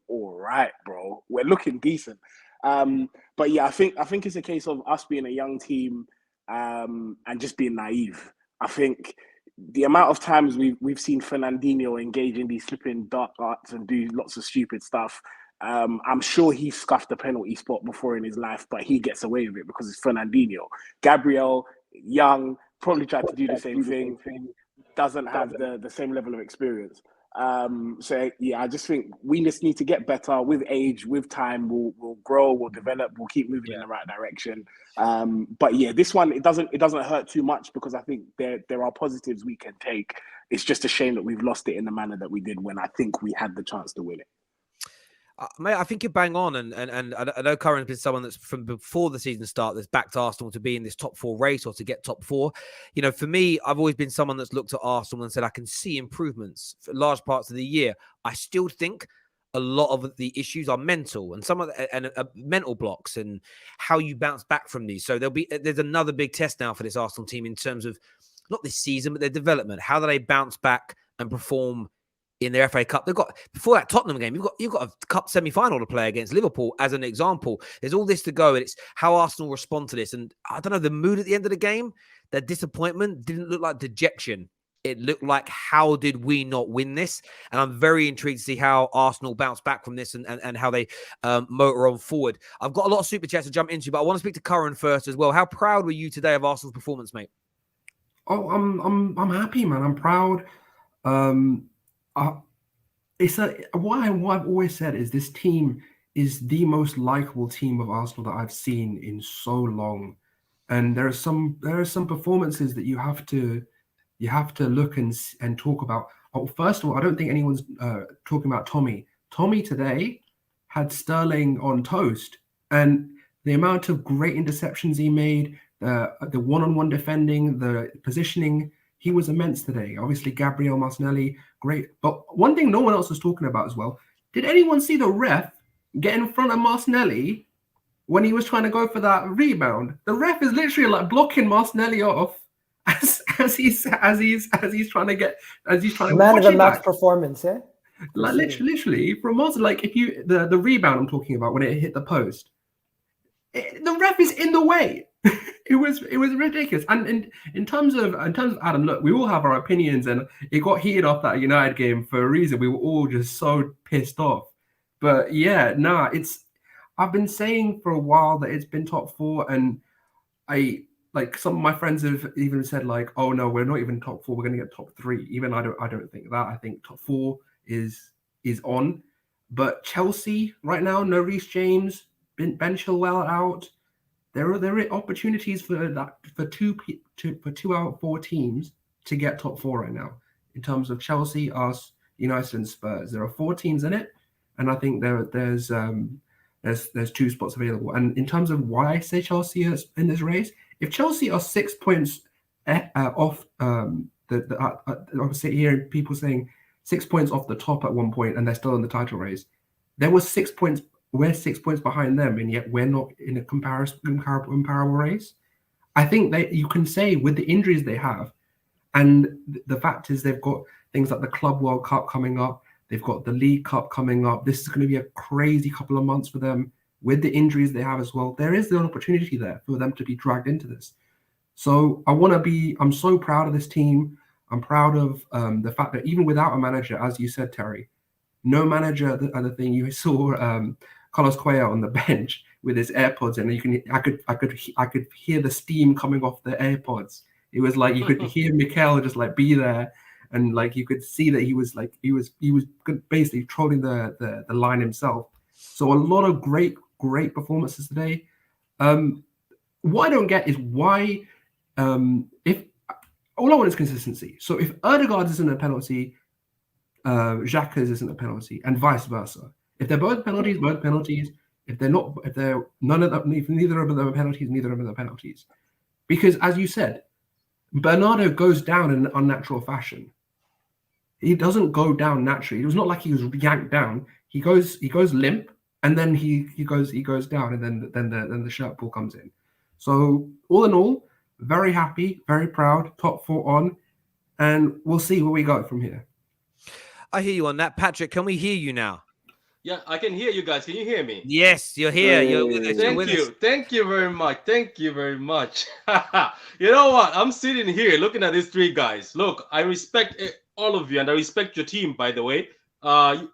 Speaker 6: all right, bro. We're looking decent. But yeah, I think it's a case of us being a young team, and just being naive. I think the amount of times we've seen Fernandinho engage in these flipping dark arts and do lots of stupid stuff. I'm sure he scuffed a penalty spot before in his life, but he gets away with it because it's Fernandinho. Gabriel, young, probably tried to do the same thing, doesn't have the same level of experience. So yeah, I just think we just need to get better with age, with time. We'll grow, we'll develop, we'll keep moving in the right direction. But yeah, this one, it doesn't hurt too much because I think there are positives we can take. It's just a shame that we've lost it in the manner that we did when I think we had the chance to win it.
Speaker 1: Mate, I think you're bang on, and I know Curran's been someone that's from before the season start that's backed Arsenal to be in this top 4 race or to get top 4. For me, I've always been someone that's looked at Arsenal and said I can see improvements for large parts of the year. I still think a lot of the issues are mental, and some of mental blocks and how you bounce back from these. So there's another big test now for this Arsenal team in terms of not this season but their development. How do they bounce back and perform in their FA Cup? They've got, before that Tottenham game, you've got a cup semi-final to play against Liverpool as an example. There's all this to go, and it's how Arsenal respond to this. And I don't know, the mood at the end of the game, their disappointment didn't look like dejection. It looked like, how did we not win this? And I'm very intrigued to see how Arsenal bounce back from this and how they motor on forward. I've got a lot of super chats to jump into, but I want to speak to Curran first as well. How proud were you today of Arsenal's performance, mate?
Speaker 4: Oh, I'm happy, man. I'm proud. What I've always said is this team is the most likable team of Arsenal that I've seen in so long, and there are some performances that you have to look and talk about. Oh, first of all, I don't think anyone's talking about Tommy. Tommy today had Sterling on toast, and the amount of great interceptions he made, the one-on-one defending, the positioning. He was immense today. Obviously, Gabriel Martinelli, great. But one thing no one else was talking about as well, did anyone see the ref get in front of Martinelli when he was trying to go for that rebound? The ref is literally like blocking Martinelli off as he's trying to
Speaker 5: Man of
Speaker 4: watch
Speaker 5: the
Speaker 4: it
Speaker 5: match
Speaker 4: back.
Speaker 5: performance, eh?
Speaker 4: Like literally from Martin, like if you the rebound I'm talking about when it hit the post, the ref is in the way. It was ridiculous. And in terms of Adam, look, we all have our opinions, and it got heated off that United game for a reason. We were all just so pissed off. But yeah, I've been saying for a while that it's been top 4, and like some of my friends have even said like, oh no, we're not even top 4, we're gonna get top 3. Even I don't think that. I think top 4 is on. But Chelsea right now, no Reece James, Ben Chilwell out. There are opportunities for 2 out of 4 teams to get top 4 right now. In terms of Chelsea, us, United, and Spurs, there are 4 teams in it, and I think there's 2 spots available. And in terms of why I say Chelsea is in this race, if Chelsea are 6 points off I'm sitting here people saying 6 points off the top at one point, and they're still in the title race. There was 6 points. We're 6 points behind them, and yet we're not in a comparable race. I think that you can say with the injuries they have, and the fact is they've got things like the Club World Cup coming up. They've got the League Cup coming up. This is going to be a crazy couple of months for them with the injuries they have as well. There is an opportunity there for them to be dragged into this. So I'm so proud of this team. I'm proud of the fact that even without a manager, as you said, Terry, no manager, the other thing you saw Carlos Cuellar on the bench with his AirPods, and I could hear the steam coming off the AirPods. It was like you could hear Mikel just like be there, and like you could see that he was basically trolling the line himself. So a lot of great performances today. What I don't get is why if all I want is consistency. So if Ødegaard isn't a penalty, XHAKA isn't a penalty, and vice versa. If they're both penalties. If they're none of them, if neither of them are penalties, neither of them are penalties. Because as you said, Bernardo goes down in an unnatural fashion. He doesn't go down naturally. It was not like he was yanked down. He goes limp, and then he goes down, and then the shirt pull comes in. So all in all, very happy, very proud, top 4 on, and we'll see where we go from here.
Speaker 1: I hear you on that. Patrick, can we hear you now?
Speaker 8: Yeah, I can hear you guys. Can you hear me?
Speaker 1: Yes, you're here. You're with us.
Speaker 8: Thank you. Thank you very much. Thank you very much. You know what? I'm sitting here looking at these 3 guys. Look, I respect all of you, and I respect your team, by the way.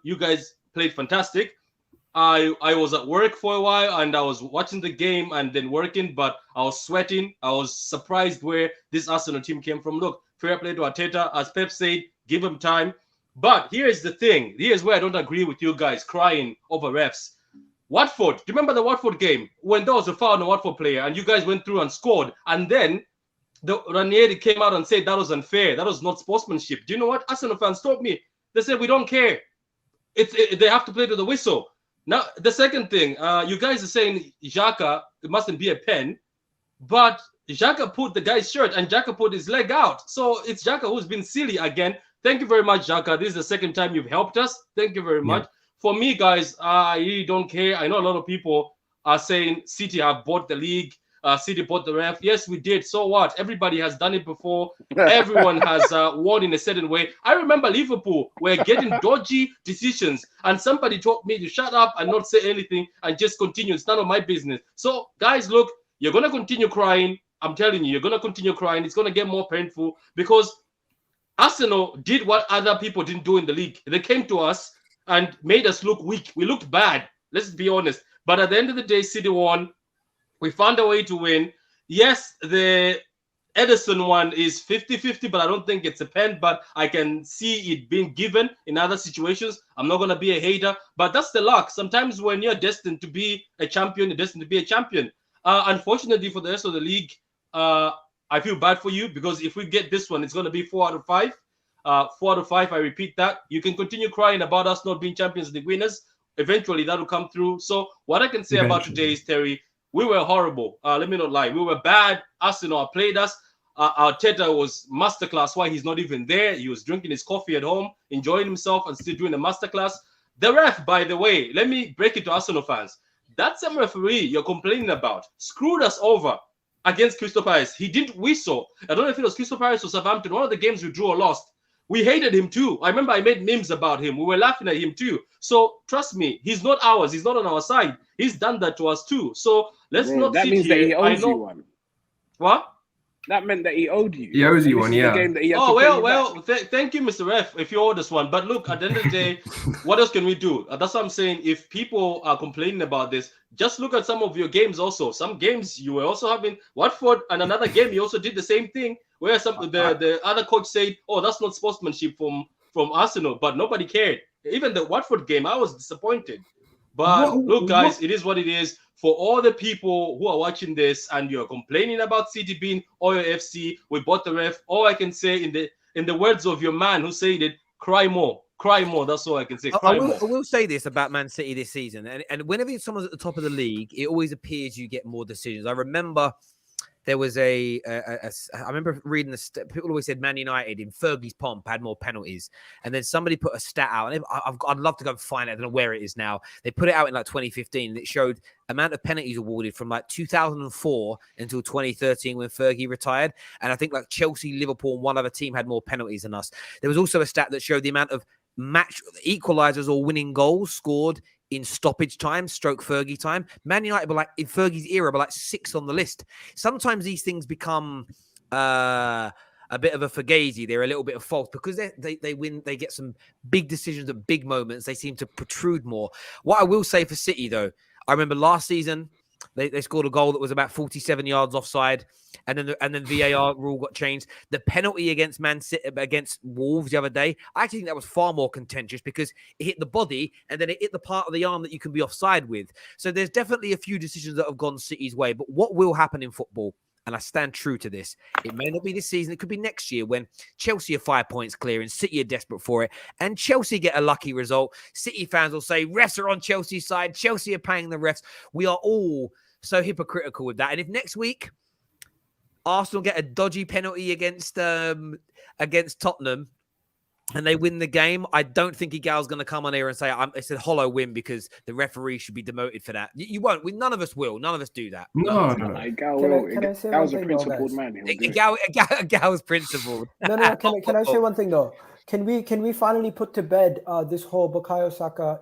Speaker 8: You guys played fantastic. I was at work for a while, and I was watching the game and then working, but I was sweating. I was surprised where this Arsenal team came from. Look, fair play to Arteta. As Pep said, give him time. But here's the thing. Here's where I don't agree with you guys crying over refs. Watford, do you remember the Watford game when there was a foul on a Watford player and you guys went through and scored, and then Ranieri came out and said that was unfair. That was not sportsmanship. Do you know what? Arsenal fans told me. They said, we don't care. They have to play to the whistle. Now, the second thing, you guys are saying XHAKA, it mustn't be a pen, but XHAKA put the guy's shirt and XHAKA put his leg out. So it's XHAKA who's been silly again. Thank you very much, XHAKA. This is the second time you've helped us. Thank you very much. For me, guys, I really don't care. I know a lot of people are saying City have bought the league. City bought the ref. Yes, we did. So what? Everybody has done it before. Everyone has won in a certain way. I remember Liverpool were getting dodgy decisions, and somebody told me to shut up and not say anything and just continue. It's none of my business. So, guys, look, you're going to continue crying. I'm telling you, you're going to continue crying. It's going to get more painful because Arsenal did what other people didn't do in the league. They came to us and made us look weak. We looked bad. Let's be honest. But at the end of the day, City won. We found a way to win. Yes, the Ederson one is 50-50, but I don't think it's a pen. But I can see it being given in other situations. I'm not going to be a hater, but that's the luck. Sometimes when you're destined to be a champion, you're destined to be a champion. Unfortunately for the rest of the league, I feel bad for you because if we get this one, it's going to be 4 out of 5. 4 out of 5, I repeat that. You can continue crying about us not being Champions League winners. Eventually, that will come through. So what I can say about today is, Terry, we were horrible. Let me not lie. We were bad. Arsenal played us. Arteta was masterclass. Why he's not even there? He was drinking his coffee at home, enjoying himself, and still doing a masterclass. The ref, by the way, let me break it to Arsenal fans. That same referee you're complaining about screwed us over against Crystal Palace. He didn't whistle. I don't know if it was Crystal Palace or Southampton. One of the games we drew or lost. We hated him too. I remember I made memes about him. We were laughing at him too. So trust me, he's not ours. He's not on our side. He's done that to us too. So let's not
Speaker 6: that
Speaker 8: sit
Speaker 6: means
Speaker 8: here.
Speaker 6: that he
Speaker 8: I
Speaker 6: owes
Speaker 8: know
Speaker 6: you one.
Speaker 8: what.
Speaker 6: That meant that he owed you.
Speaker 4: He owes you
Speaker 6: This
Speaker 4: one,
Speaker 6: is the
Speaker 4: yeah.
Speaker 6: game that he had to
Speaker 8: Oh,
Speaker 6: pay you
Speaker 8: well,
Speaker 6: back.
Speaker 8: thank you, Mr. Ref, if you owe us one. But look, at the end of the day, what else can we do? That's what I'm saying. If people are complaining about this, just look at some of your games also. Some games you were also having Watford, and another game you also did the same thing, where the other coach said, oh, that's not sportsmanship from Arsenal, but nobody cared. Even the Watford game, I was disappointed. But look, guys, it is what it is. For all the people who are watching this and you're complaining about City being Oyo FC, we bought the ref. All I can say in the words of your man who said it, cry more. Cry more. That's all I can say.
Speaker 1: I will say this about Man City this season. And whenever someone's at the top of the league, it always appears you get more decisions. I remember there was I remember reading people always said Man United in Fergie's pomp had more penalties. And then somebody put a stat out. And I'd love to go and find it. I don't know where it is now. They put it out in like 2015 and it showed amount of penalties awarded from like 2004 until 2013 when Fergie retired. And I think like Chelsea, Liverpool, and one other team had more penalties than us. There was also a stat that showed the amount of match equalizers or winning goals scored in stoppage time, stroke Fergie time. Man United were like, in Fergie's era, were like 6th on the list. Sometimes these things become a bit of a fugazi. They're a little bit of false because they win. They get some big decisions at big moments. They seem to protrude more. What I will say for City, though, I remember last season, they scored a goal that was about 47 yards offside, and then VAR rule got changed. The penalty against Man City against Wolves the other day, I actually think that was far more contentious because it hit the body and then it hit the part of the arm that you can be offside with. So there's definitely a few decisions that have gone City's way. But what will happen in football? And I stand true to this. It may not be this season. It could be next year when Chelsea are 5 points clear and City are desperate for it. And Chelsea get a lucky result. City fans will say, refs are on Chelsea's side. Chelsea are paying the refs. We are all so hypocritical with that. And if next week Arsenal get a dodgy penalty against Tottenham and they win the game, I don't think EGAL's going to come on here and say it's a hollow win because the referee should be demoted for that. You won't. None of us will. None of us do that.
Speaker 4: No.
Speaker 6: EGAL's a principled man.
Speaker 1: EGAL's principled.
Speaker 5: No. Can I say one thing though? Can we finally put to bed this whole Bukayo Saka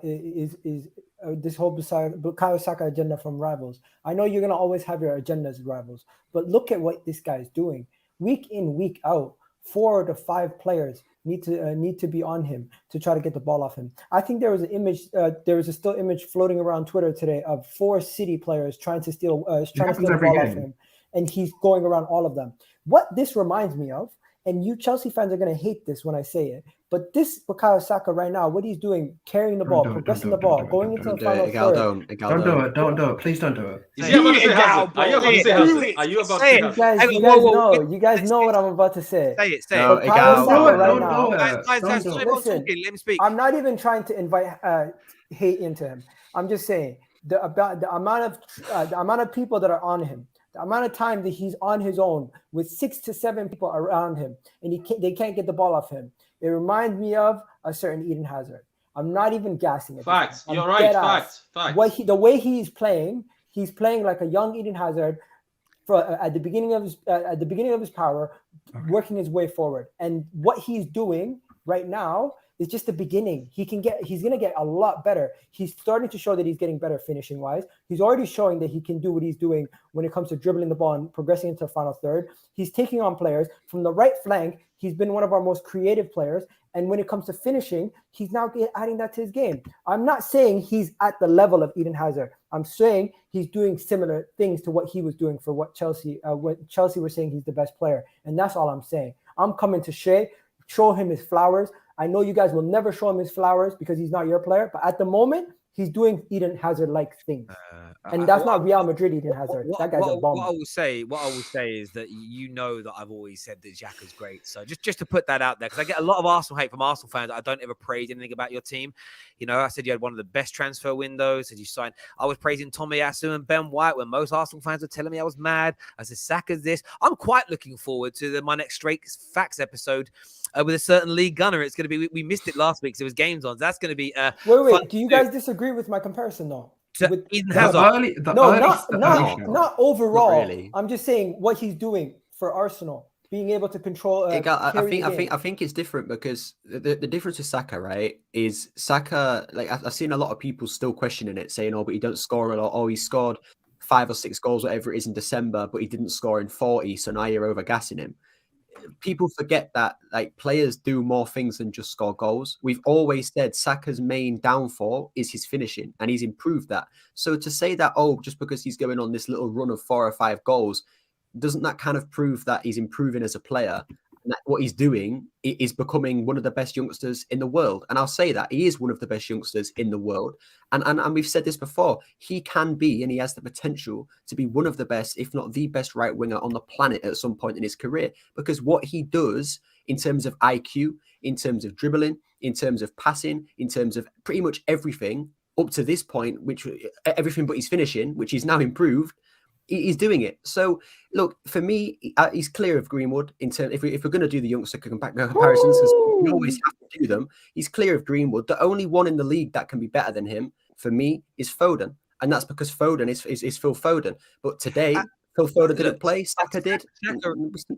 Speaker 5: this whole Bukayo Saka agenda from rivals? I know you're gonna always have your agendas, rivals, but look at what this guy's doing. Week in, week out, 4 to 5 players need to be on him to try to get the ball off him. I think there was an image, there was a still image floating around Twitter today of 4 City players trying to steal the ball off him, and he's going around all of them. What this reminds me of, and you Chelsea fans are going to hate this when I say it, but this Bukayo Saka right now, what he's doing, carrying the ball, progressing the ball, going into the final third.
Speaker 4: Don't do it. Please don't do it.
Speaker 8: Are you about to say Hazard? Are you about to say Hazard?
Speaker 5: You guys know what I'm about to say.
Speaker 1: Say it.
Speaker 5: Guys, listen,
Speaker 1: let me speak.
Speaker 5: I'm not even trying to invite hate into him. I'm just saying the amount of people that are on him, the amount of time that he's on his own with 6 to 7 people around him, and they can't get the ball off him. It reminds me of a certain Eden Hazard. I'm not even gassing it.
Speaker 8: Facts. You're right. Facts.
Speaker 5: The way he's playing like a young Eden Hazard at the beginning of his power, working his way forward. And what he's doing right now is just the beginning. He's going to get a lot better. He's starting to show that he's getting better finishing wise. He's already showing that he can do what he's doing when it comes to dribbling the ball and progressing into the final third. He's taking on players from the right flank. He's been one of our most creative players. And when it comes to finishing, he's now adding that to his game. I'm not saying he's at the level of Eden Hazard. I'm saying he's doing similar things to what he was doing for what Chelsea were saying he's the best player. And that's all I'm saying. I'm coming to show him his flowers. I know you guys will never show him his flowers because he's not your player. But at the moment, He's doing Eden Hazard-like things. And that's not Real Madrid Eden Hazard. That guy's a bomb.
Speaker 1: What I will say is that you know that I've always said that Xhaka's great. So just to put that out there, because I get a lot of Arsenal hate from Arsenal fans. I don't ever praise anything about your team. You know, I said you had one of the best transfer windows. Said you signed. I was praising Tomiyasu and Ben White when most Arsenal fans were telling me I was mad. I said Saka's this. I'm quite looking forward to my next Straight Facts episode with a certain league gunner. It's going to be. We missed it last week because there was games on. So that's going to be.
Speaker 5: Wait. Do you guys disagree with my comparison though?
Speaker 1: With Eden
Speaker 4: The
Speaker 1: Hazard.
Speaker 4: early
Speaker 5: Not overall.
Speaker 7: Not really.
Speaker 5: I'm just saying what he's doing for Arsenal, being able to control.
Speaker 7: I think it's different because the difference with Saka, right, is Saka. Like I've seen a lot of people still questioning it, saying, "Oh, but he don't score a lot. Oh, he scored 5 or 6 goals, whatever it is, in December, but he didn't score in 40. So now you're overgassing him." People forget that like players do more things than just score goals. We've always said Saka's main downfall is his finishing, and he's improved that. So to say that, oh, just because he's going on this little run of 4 or 5 goals, doesn't that kind of prove that he's improving as a player? And that what he's doing is becoming one of the best youngsters in the world. And I'll say that he is one of the best youngsters in the world. And we've said this before, he can be, and he has the potential to be one of the best, if not the best right winger on the planet at some point in his career. Because what he does in terms of IQ, in terms of dribbling, in terms of passing, in terms of pretty much everything up to this point, which everything but his finishing, which he's now improved, he's doing it. So look, for me, he's clear of Greenwood in terms. If we're going to do the youngster comparisons, because we always have to do them, he's clear of Greenwood. The only one in the league that can be better than him, for me, is Foden, and that's because Foden is Phil Foden. But today, Phil Foden didn't play. Saka did.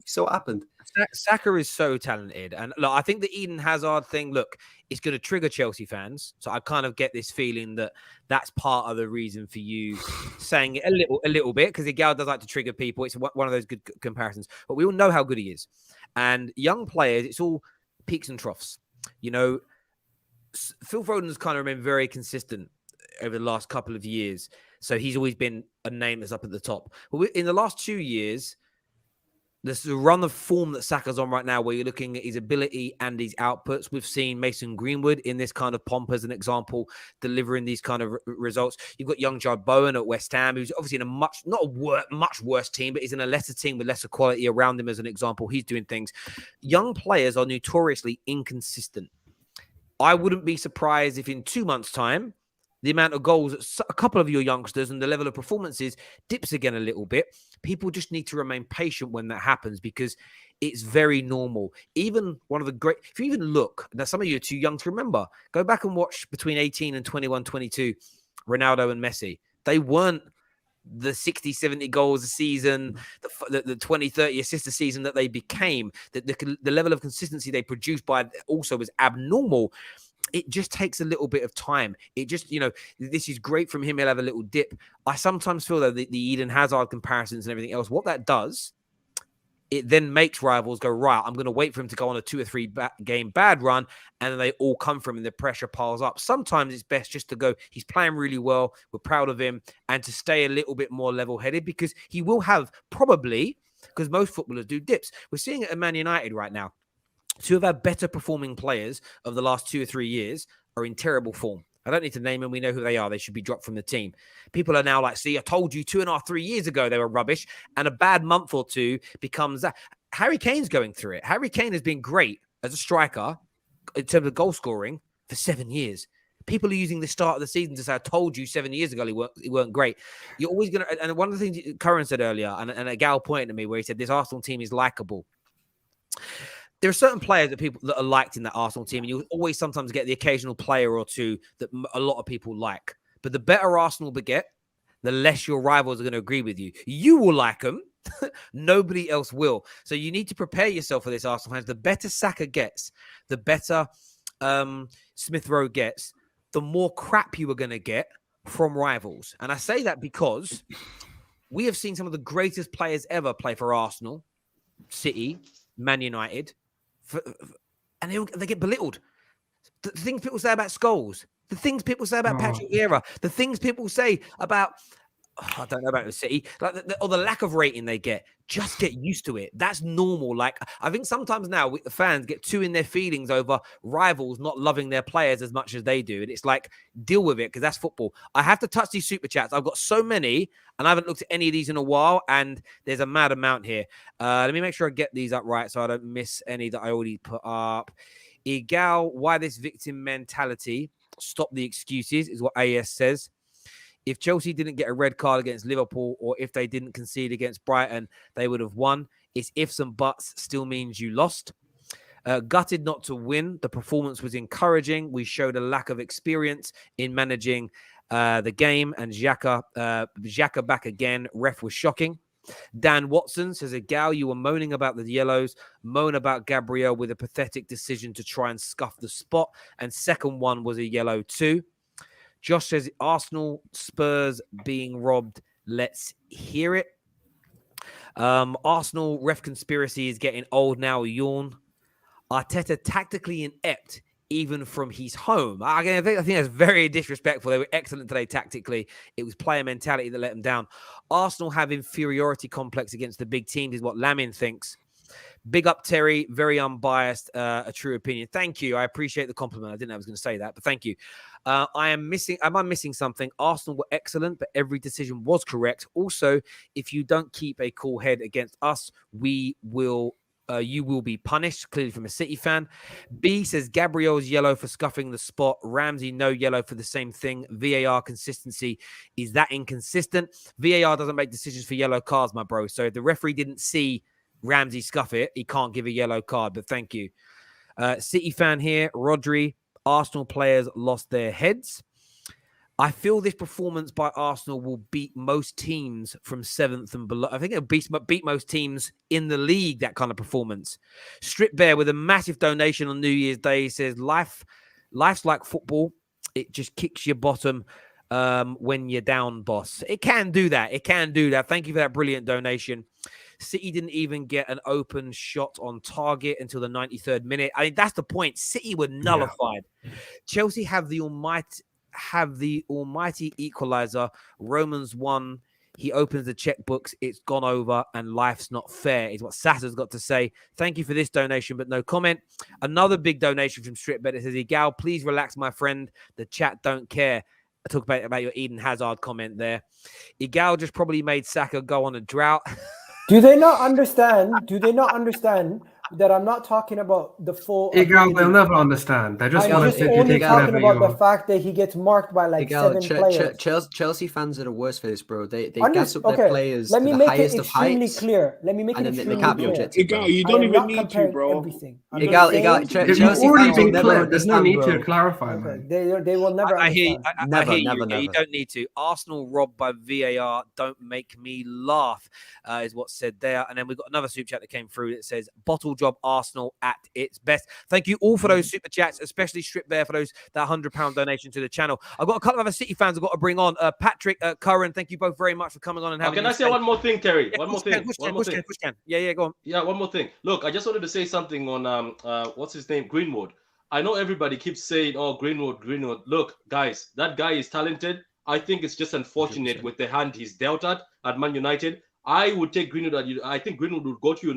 Speaker 7: So what happened?
Speaker 1: Saka is so talented, and look, I think the Eden Hazard thing, look, it's going to trigger Chelsea fans. So I kind of get this feeling that that's part of the reason for you saying it a little bit, because EGAL does like to trigger people. It's one of those good comparisons, but we all know how good he is. And young players, it's all peaks and troughs. You know, Phil Foden's kind of remained very consistent over the last couple of years. So he's always been a name that's up at the top. But in the last 2 years, this is a run of form that Saka's on right now, where you're looking at his ability and his outputs. We've seen Mason Greenwood in this kind of pomp as an example, delivering these kind of results. You've got young Jarrod Bowen at West Ham, who's obviously in a much worse team, but he's in a lesser team with lesser quality around him as an example. He's doing things. Young players are notoriously inconsistent. I wouldn't be surprised if in 2 months' time, the amount of goals that a couple of your youngsters and the level of performances dips again a little bit. People just need to remain patient when that happens, because it's very normal. Even one of the great, if you even look, now some of you are too young to remember, go back and watch between 18 and 21, 22, Ronaldo and Messi. They weren't the 60, 70 goals a season, the 20, 30 assists a season that they became. The level of consistency they produced by also was abnormal. It just takes a little bit of time. It just, you know, this is great from him. He'll have a little dip. I sometimes feel that the Eden Hazard comparisons and everything else, what that does, it then makes rivals go, right, I'm going to wait for him to go on a 2 or 3 game bad run, and then they all come from him and the pressure piles up. Sometimes it's best just to go, he's playing really well, we're proud of him, and to stay a little bit more level-headed, because he will have probably, because most footballers do dips. We're seeing it at Man United right now. 2 of our better performing players of the last 2 or 3 years are in terrible form. I don't need to name them. We know who they are. They should be dropped from the team. People are now like, see, I told you 2.5, 3 years ago they were rubbish. And a bad month or two becomes that. Harry Kane's going through it. Harry Kane has been great as a striker in terms of goal scoring for 7 years. People are using the start of the season to say, I told you 7 years ago he weren't great. You're always going to, and one of the things Curran said earlier, and EGAL pointed to me where he said, this Arsenal team is likable. There are certain players that are liked in that Arsenal team, and you'll always sometimes get the occasional player or two that a lot of people like. But the better Arsenal beget, the less your rivals are going to agree with you. You will like them. Nobody else will. So you need to prepare yourself for this, Arsenal fans. The better Saka gets, the better Smith Rowe gets, the more crap you are going to get from rivals. And I say that because we have seen some of the greatest players ever play for Arsenal, City, Man United, and they get belittled. The things people say about Scholes, the things people say about Patrick Vieira, the things people say about I don't know about the City, like or the lack of rating they get. Just get used to it. That's normal. Like, I think sometimes now the fans get too in their feelings over rivals not loving their players as much as they do, and it's like, deal with it, because that's football. I have to touch these super chats. I've got so many, and I haven't looked at any of these in a while, and there's a mad amount here. Let me make sure I get these up right so I don't miss any that I already put up. EGAL, why this victim mentality? Stop the excuses, is what AS says. If Chelsea didn't get a red card against Liverpool, or if they didn't concede against Brighton, they would have won. It's ifs and buts still means you lost. Gutted not to win. The performance was encouraging. We showed a lack of experience in managing the game. And XHAKA back again. Ref was shocking. Dan Watson says, Egal, you were moaning about the yellows. Moan about Gabriel with a pathetic decision to try and scuff the spot. And second one was a yellow too. Josh says, Arsenal, Spurs being robbed. Let's hear it. Arsenal ref conspiracy is getting old now. Yawn. Arteta tactically inept, even from his home. I think that's very disrespectful. They were excellent today tactically. It was player mentality that let them down. Arsenal have inferiority complex against the big teams, is what Lamin thinks. Big up, Terry. Very unbiased, a true opinion. Thank you. I appreciate the compliment. I didn't know I was going to say that, but thank you. Am I missing something? Arsenal were excellent, but every decision was correct. Also, if you don't keep a cool head against us, you will be punished, clearly from a City fan. B says, Gabriel's yellow for scuffing the spot. Ramsey, no yellow for the same thing. VAR consistency. Is that inconsistent? VAR doesn't make decisions for yellow cards, my bro. So if the referee didn't see Ramsey scuff it, he can't give a yellow card, but thank you. City fan here, Rodri. Arsenal players lost their heads. I feel this performance by Arsenal will beat most teams from 7th and below. I think it'll beat most teams in the league, that kind of performance. Strip Bear with a massive donation on New Year's Day says, life's like football. It just kicks your bottom when you're down, boss. It can do that. It can do that. Thank you for that brilliant donation. City didn't even get an open shot on target until the 93rd minute. I mean, that's the point. City were nullified. Yeah. Chelsea have the almighty equalizer. Romans 1. He opens the checkbooks. It's gone over, and life's not fair, is what Sassa's got to say. Thank you for this donation, but no comment. Another big donation from Stripbet. It says, Egal, please relax, my friend. The chat don't care. I talk about your Eden Hazard comment there. Egal just probably made Saka go on a drought.
Speaker 5: Do they not understand that I'm not talking about the full?
Speaker 4: Egal, they'll never understand. They just want to take
Speaker 5: only talking about the fact that he gets marked by like
Speaker 7: Egal,
Speaker 5: 7 players.
Speaker 7: Chelsea fans are the worst for this, bro. They gas up their players.
Speaker 5: Let me
Speaker 7: to
Speaker 5: make
Speaker 7: the highest
Speaker 5: it extremely
Speaker 7: of heights,
Speaker 5: clear. Let me make it extremely clear.
Speaker 6: Egal, you don't even need to, bro.
Speaker 7: Egal, Chelsea fans will never understand.
Speaker 4: There's no need to clarify,
Speaker 5: okay.
Speaker 4: man.
Speaker 5: They will never understand.
Speaker 1: I hear you. You don't need to. Arsenal robbed by VAR. Don't make me laugh, is what's said there. And then we've got another super chat that came through that says, bottle job Arsenal at its best. Thank you all for those super chats, especially Strip Bear for that £100 donation to the channel. I've got a couple of other City fans I've got to bring on. Patrick, Curran, thank you both very much for coming on and having.
Speaker 8: Can I say one more thing, Terry?
Speaker 1: Yeah,
Speaker 8: one more thing.
Speaker 1: Yeah, go on.
Speaker 8: Yeah, one more thing. Look, I just wanted to say something on what's his name, Greenwood. I know everybody keeps saying, "Oh, Greenwood." Look, guys, that guy is talented. I think it's just unfortunate 100%. With the hand he's dealt at Man United. I would take Greenwood. I think Greenwood would go to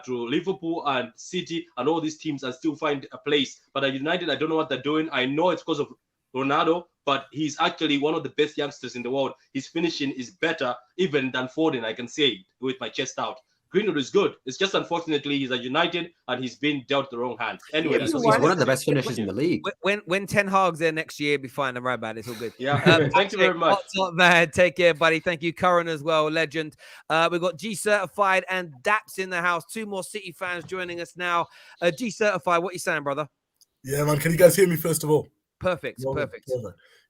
Speaker 8: Liverpool and City and all these teams and still find a place. But at United, I don't know what they're doing. I know it's because of Ronaldo, but he's actually one of the best youngsters in the world. His finishing is better even than Foden. I can say it with my chest out. Greenwood is good. It's just unfortunately he's at United and he's been dealt the wrong hand. Anyway,
Speaker 7: he's one of the best finishers in the league.
Speaker 1: When Ten Hag's there next year, be fine. I'm right about it. It's all good.
Speaker 8: Yeah. Thank you very much.
Speaker 1: Man, take care, buddy. Thank you, Curran, as well, legend. We've got G Certified and Daps in the house. 2 more City fans joining us now. G Certified, what you saying, brother?
Speaker 9: Yeah, man. Can you guys hear me first of all?
Speaker 1: Perfect.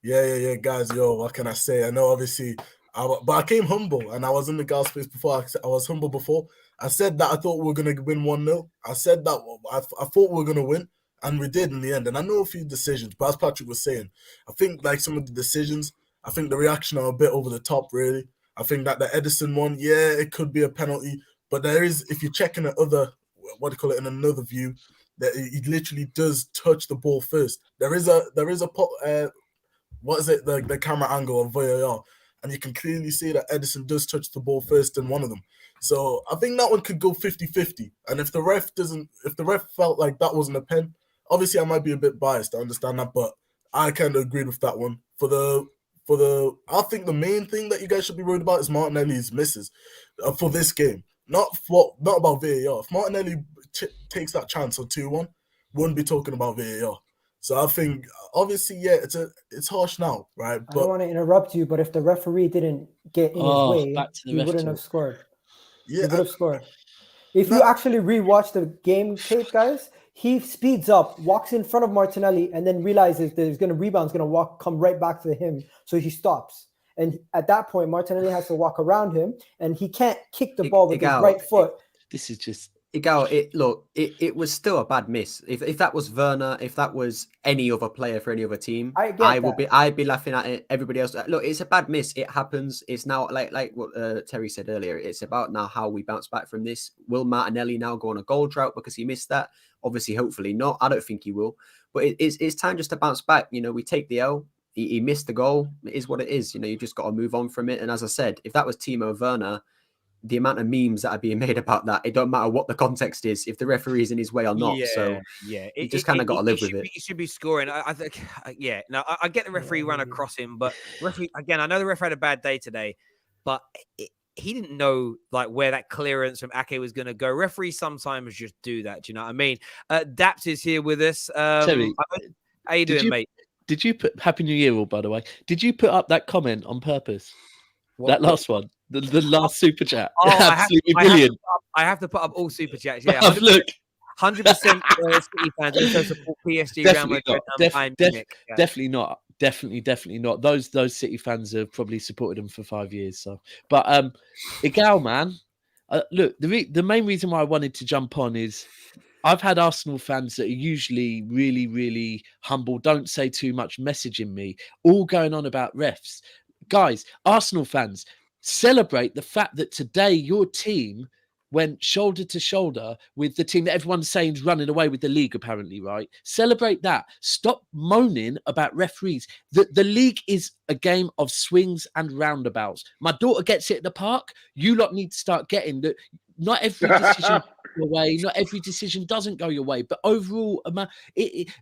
Speaker 9: Yeah, guys. Yo, what can I say? I know, obviously. But I came humble, and I was in the gal space before. I was humble before. I said that I thought we were going to win 1-0. I said that I thought we were going to win, and we did in the end. And I know a few decisions, but as Patrick was saying, I think like some of the decisions, I think the reaction are a bit over the top, really. I think that the Edison one, yeah, it could be a penalty, but there is, if you're checking in another view, that he literally does touch the ball first. There is a the camera angle of VAR. and you can clearly see that Edison does touch the ball first in one of them. So I think that one could go 50-50. And if the ref felt like that wasn't a pen, obviously I might be a bit biased, I understand that, but I kind of agreed with that one. I think the main thing that you guys should be worried about is Martinelli's misses for this game. Not about VAR. If Martinelli takes that chance on 2-1, wouldn't be talking about VAR. So I think, obviously, yeah, it's harsh now, right?
Speaker 5: I don't want to interrupt you, but if the referee didn't get in his way, he wouldn't have scored.
Speaker 9: Yeah,
Speaker 5: he would have scored. If you actually rewatch the game tape, guys, he speeds up, walks in front of Martinelli, and then realizes that he's going to rebound, going to come right back to him. So he stops. And at that point, Martinelli has to walk around him, and he can't kick the ball with his right foot.
Speaker 7: This is just EGAL. It was still a bad miss. If that was Werner, if that was any other player for any other team, I'd be laughing at it. Everybody else, look, it's a bad miss. It happens. It's now like what Terry said earlier. It's about now how we bounce back from this. Will Martinelli now go on a goal drought because he missed that? Obviously, hopefully not. I don't think he will. But it's time just to bounce back. You know, we take the L. He missed the goal. It is what it is. You know, you just got to move on from it. And as I said, if that was Timo Werner, the amount of memes that are being made about that, it don't matter what the context is, if the referee is in his way or not. You just kind of got to live with it.
Speaker 1: He should be scoring. I think, yeah. Now I get the referee ran across him, but referee again. I know the referee had a bad day today, but he didn't know like where that clearance from Ake was going to go. Referees sometimes just do that. Do you know what I mean? Daps is here with us.
Speaker 10: Terry,
Speaker 1: how you doing, mate?
Speaker 10: Did you put Happy New Year all, by the way? Did you put up that comment on purpose? That last one, the last super chat.
Speaker 1: Oh,
Speaker 10: absolutely brilliant.
Speaker 1: I have to put up all super chats. Yeah,
Speaker 10: look,
Speaker 1: 100% City fans also support PSG.
Speaker 10: Definitely not. Definitely not. Those City fans have probably supported them for 5 years. So, but EGAL, man. Look, the main reason why I wanted to jump on is I've had Arsenal fans that are usually really, really humble, don't say too much, messaging me, all going on about refs. Guys, Arsenal fans, celebrate the fact that today your team went shoulder to shoulder with the team that everyone's saying is running away with the league, apparently, right? Celebrate that. Stop moaning about referees. The league is a game of swings and roundabouts. My daughter gets it at the park. You lot need to start getting that. Not every decision your way, not every decision doesn't go your way, but overall,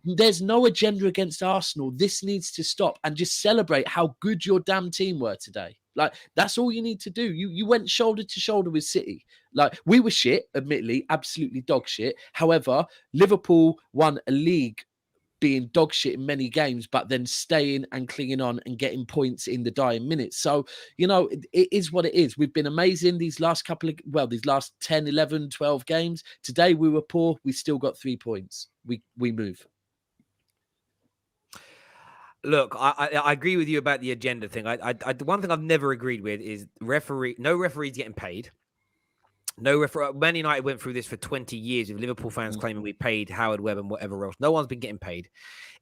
Speaker 10: there's no agenda against Arsenal. This needs to stop, and just celebrate how good your damn team were today. Like, that's all you need to do. You went shoulder to shoulder with City. Like, we were shit, admittedly, absolutely dog shit. However, Liverpool won a league being dog shit in many games, but then staying and clinging on and getting points in the dying minutes. So, you know, it is what it is. We've been amazing these last 10, 11, 12 games. Today we were poor. We still got 3 points. We move.
Speaker 1: Look, I agree with you about the agenda thing. The one thing I've never agreed with is no referees getting paid. No referee. Man United went through this for 20 years with Liverpool fans claiming we paid Howard Webb and whatever else. No one's been getting paid.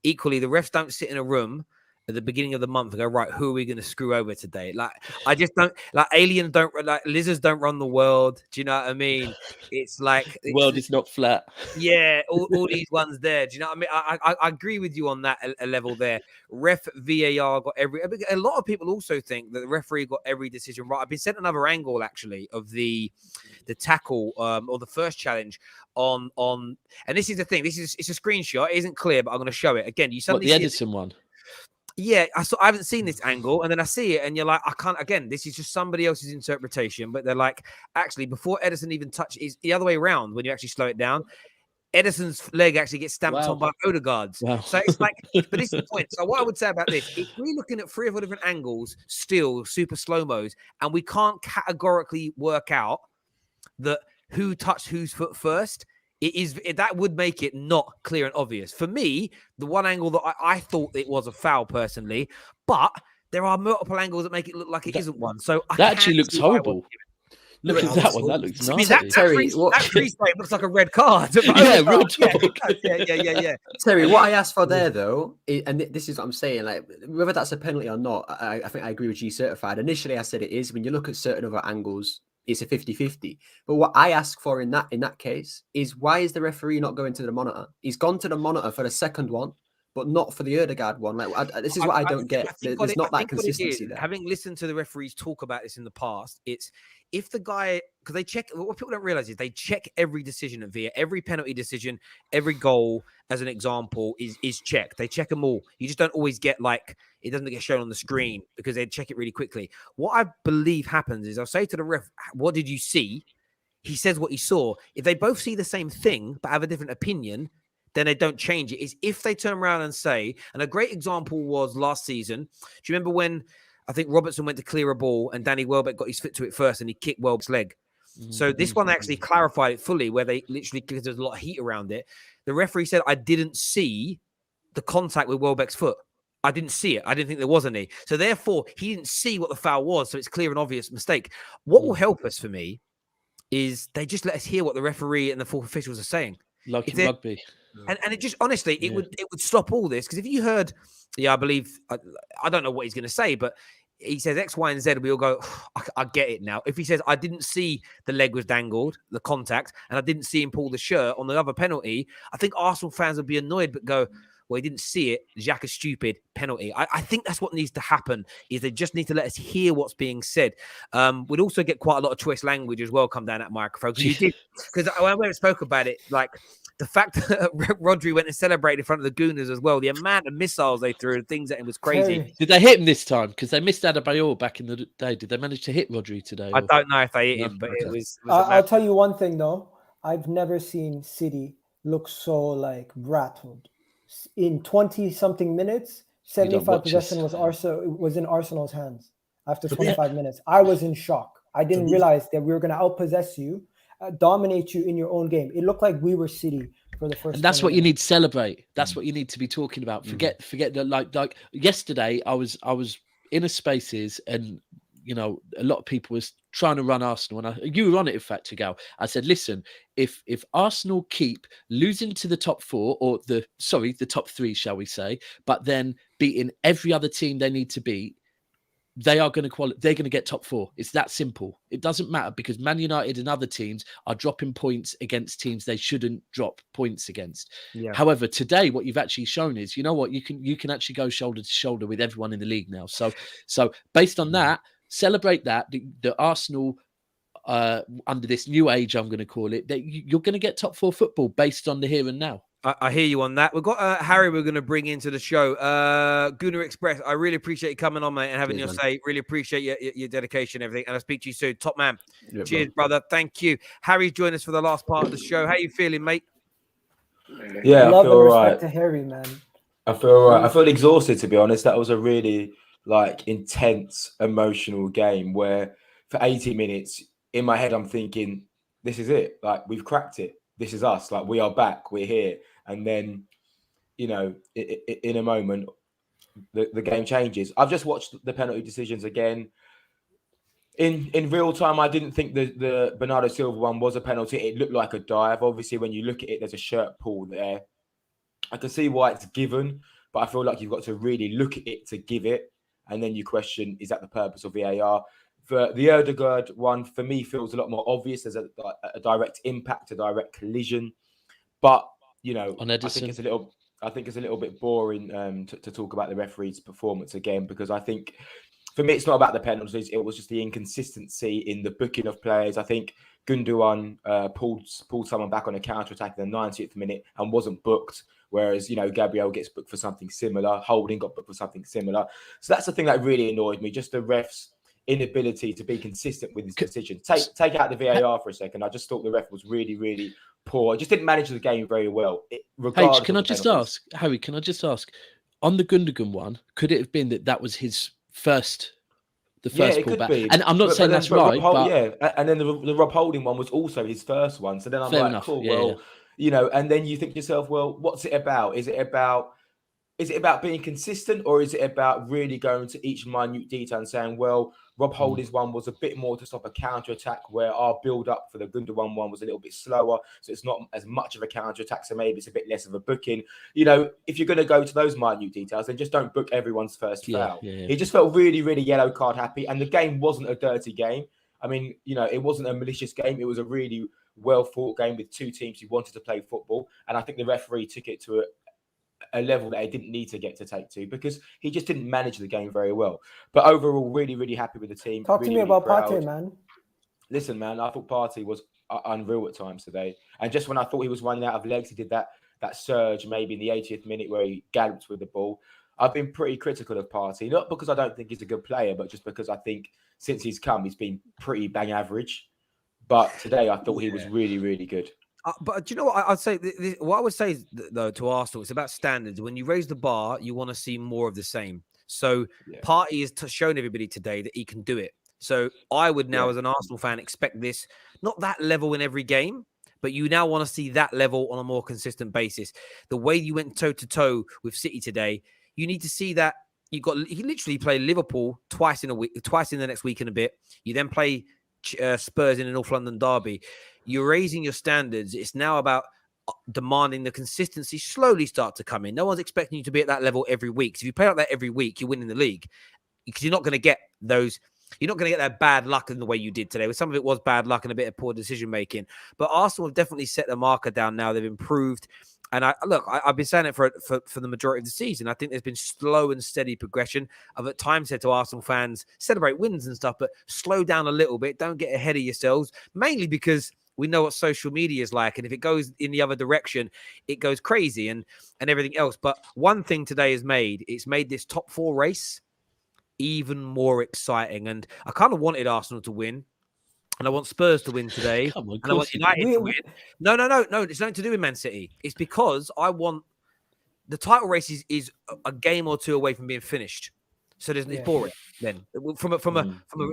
Speaker 1: Equally, the refs don't sit in a room at the beginning of the month and go, right, who are we going to screw over today? Like, I just don't, like, aliens don't, like, lizards don't run the world. Do you know what I mean? It's like
Speaker 10: the world is not flat.
Speaker 1: Yeah, all these ones there. Do you know what I mean? I agree with you on that level there. Ref VAR got a lot of people also think that the referee got every decision right. I've been sent another angle actually of the tackle or the first challenge on and this is the thing. It's a screenshot. It isn't clear, but I'm going to show it again. You suddenly
Speaker 10: the Edison one.
Speaker 1: Yeah, I haven't seen this angle, and then I see it, and you're like, I can't. Again, this is just somebody else's interpretation. But they're like, actually, before Edison even touched, it's the other way around. When you actually slow it down, Edison's leg actually gets stamped on by Odegaard's. Wow. So it's like, but this is the point. So what I would say about this, if we're looking at 3 or 4 different angles, still super slow-mos, and we can't categorically work out that who touched whose foot first, that would make it not clear and obvious. For me, the one angle that I thought it was a foul personally, but there are multiple angles that make it look like it isn't one. So
Speaker 10: that actually looks horrible. Look at that one. That looks nasty.
Speaker 1: That freeze frame looks like a red card.
Speaker 10: Yeah, real talk.
Speaker 1: Yeah.
Speaker 7: Terry, what I asked for there, though, and this is what I'm saying, like, whether that's a penalty or not, I think I agree with G Certified. Initially, I said it is. When you look at certain other angles, it's a 50-50. But what I ask for in that case is, why is the referee not going to the monitor? He's gone to the monitor for the second one. but not for the Ødegaard one. Like, this is what I don't get. There's not that consistency there.
Speaker 1: Having listened to the referees talk about this in the past, it's if the guy, because they check, what people don't realize is they check every decision at VAR, every penalty decision, every goal, as an example, is checked. They check them all. You just don't always get like, it doesn't get shown on the screen because they check it really quickly. What I believe happens is I'll say to the ref, what did you see? He says what he saw. If they both see the same thing but have a different opinion, then they don't change it. It's if they turn around and say, and a great example was last season. Do you remember when I think Robertson went to clear a ball and Danny Welbeck got his foot to it first and he kicked Welbeck's leg? So this one actually clarified it fully, where they literally, because there's a lot of heat around it. The referee said, I didn't see the contact with Welbeck's foot. I didn't see it. I didn't think there was any. So therefore, he didn't see what the foul was. So it's clear and obvious mistake. What will help us for me is they just let us hear what the referee and the fourth officials are saying.
Speaker 10: Like in rugby.
Speaker 1: And it just, honestly, it would stop all this. Because if you heard, I believe, I don't know what he's going to say, but he says X, Y, and Z, we all go, I get it now. If he says, I didn't see the leg was dangled, the contact, and I didn't see him pull the shirt on the other penalty, I think Arsenal fans would be annoyed, but go, well, he didn't see it. XHAKA stupid penalty. I think that's what needs to happen, is they just need to let us hear what's being said. We'd also get quite a lot of choice language as well come down that microphone. Because when we spoke about it, like, the fact that Rodri went and celebrated in front of the Gooners as well, the amount of missiles they threw and things at him was crazy.
Speaker 10: Did they hit him this time? Because they missed Adebayor back in the day. Did they manage to hit Rodri today?
Speaker 1: I don't know if they hit him, but it was
Speaker 5: I'll tell you one thing, though. I've never seen City look so, like, rattled. In 20-something minutes, 75 possession was in Arsenal's hands after 25 minutes. I was in shock. I didn't realize that we were going to outpossess you, dominate you in your own game. It looked like we were City for the first.
Speaker 10: And that's what you need to celebrate. That's what you need to be talking about. Forget that. Like yesterday, I was in a Spaces, and you know, a lot of people was trying to run Arsenal, and you were on it, in fact, Egal. I said, listen, if Arsenal keep losing to the top four, or the top three, shall we say, but then beating every other team they need to beat, they are going to they're going to get top four. It's that simple. It doesn't matter, because Man United and other teams are dropping points against teams they shouldn't drop points against. Yeah. However, today what you've actually shown is, you know what, you can actually go shoulder to shoulder with everyone in the league now. So based on that, celebrate that the Arsenal under this new age, I'm going to call it, that you're going to get top four football based on the here and now.
Speaker 1: I hear you on that. We've got Harry we're going to bring into the show. Gooner Express, I really appreciate you coming on, mate, and having your say. Really appreciate your dedication and everything. And I'll speak to you soon. Top man. Yeah, cheers, brother. Thank you. Harry's joined us for the last part of the show. How you feeling, mate?
Speaker 11: Yeah, I feel all right.
Speaker 5: To Harry, man.
Speaker 11: I feel all right. I feel exhausted, to be honest. That was a really intense, emotional game where for 80 minutes in my head, I'm thinking, this is it. Like, we've cracked it. This is us. Like, we are back. We're here. And then, you know, in a moment, the game changes. I've just watched the penalty decisions again. In real time, I didn't think the Bernardo Silva one was a penalty. It looked like a dive. Obviously, when you look at it, there's a shirt pull there. I can see why it's given, but I feel like you've got to really look at it to give it. And then you question, is that the purpose of VAR? For the Ødegaard one, for me, feels a lot more obvious. There's a direct impact, a direct collision. But, you know, I think it's a little bit boring to talk about the referee's performance again, because I think for me, it's not about the penalties. It was just the inconsistency in the booking of players. I think Gundogan pulled someone back on a counter-attack in the 90th minute and wasn't booked. Whereas, you know, Gabriel gets booked for something similar. Holding got booked for something similar. So that's the thing that really annoyed me. Just the refs' inability to be consistent with his decision. Take out the VAR for a second. I just thought the ref was really, really poor. Just didn't manage the game very well.
Speaker 10: Hey, can I just ask, Harry, on the Gundogan one, could it have been that was his first pullback? And I'm not saying that's right.
Speaker 11: And then the Rob Holding one was also his first one. So then I'm like, cool, well, you know, and then you think to yourself, well, what's it about? Is it about being consistent, or is it about really going to each minute detail and saying, well, Rob Holding's one was a bit more to stop a counter-attack, where our build-up for the Gundogan one was a little bit slower, so it's not as much of a counter-attack, so maybe it's a bit less of a booking. You know, if you're going to go to those minute details, then just don't book everyone's first foul. He just felt really, really yellow card happy, and the game wasn't a dirty game. I mean, you know, it wasn't a malicious game. It was a really well-fought game with two teams who wanted to play football, and I think the referee took it to a level that he didn't need to get to take to because he just didn't manage the game very well. But overall, really, really happy with the team.
Speaker 5: Talk
Speaker 11: really,
Speaker 5: to me
Speaker 11: really
Speaker 5: about
Speaker 11: proud.
Speaker 5: Partey, man.
Speaker 11: Listen, man, I thought Partey was unreal at times today. And just when I thought he was running out of legs, he did that surge maybe in the 80th minute where he galloped with the ball. I've been pretty critical of Partey, not because I don't think he's a good player, but just because I think since he's come, he's been pretty bang average. But today, I thought he was really, really good.
Speaker 1: But do you know what I'd say? What I would say is, though, to Arsenal, it's about standards. When you raise the bar, you want to see more of the same. So Partey has shown everybody today that he can do it. So I would now, as an Arsenal fan, expect this, not that level in every game, but you now want to see that level on a more consistent basis. The way you went toe-to-toe with City today, you need to see that he literally played Liverpool twice in the next week and a bit. You then play Spurs in the North London derby. You're raising your standards. It's now about demanding the consistency slowly start to come in. No one's expecting you to be at that level every week. So if you play like that every week, you're winning the league because you're not going to get those. You're not going to get that bad luck in the way you did today. Some of it was bad luck and a bit of poor decision making. But Arsenal have definitely set the marker down now. They've improved. And I've been saying it for the majority of the season. I think there's been slow and steady progression. I've at times said to Arsenal fans, celebrate wins and stuff, but slow down a little bit. Don't get ahead of yourselves, mainly because we know what social media is like. And if it goes in the other direction, it goes crazy and everything else. But one thing today has made this top four race even more exciting. And I kind of wanted Arsenal to win. And I want Spurs to win today. And I want United to win. No. It's nothing to do with Man City. It's because I want the title race is a game or two away from being finished. So it's boring then from a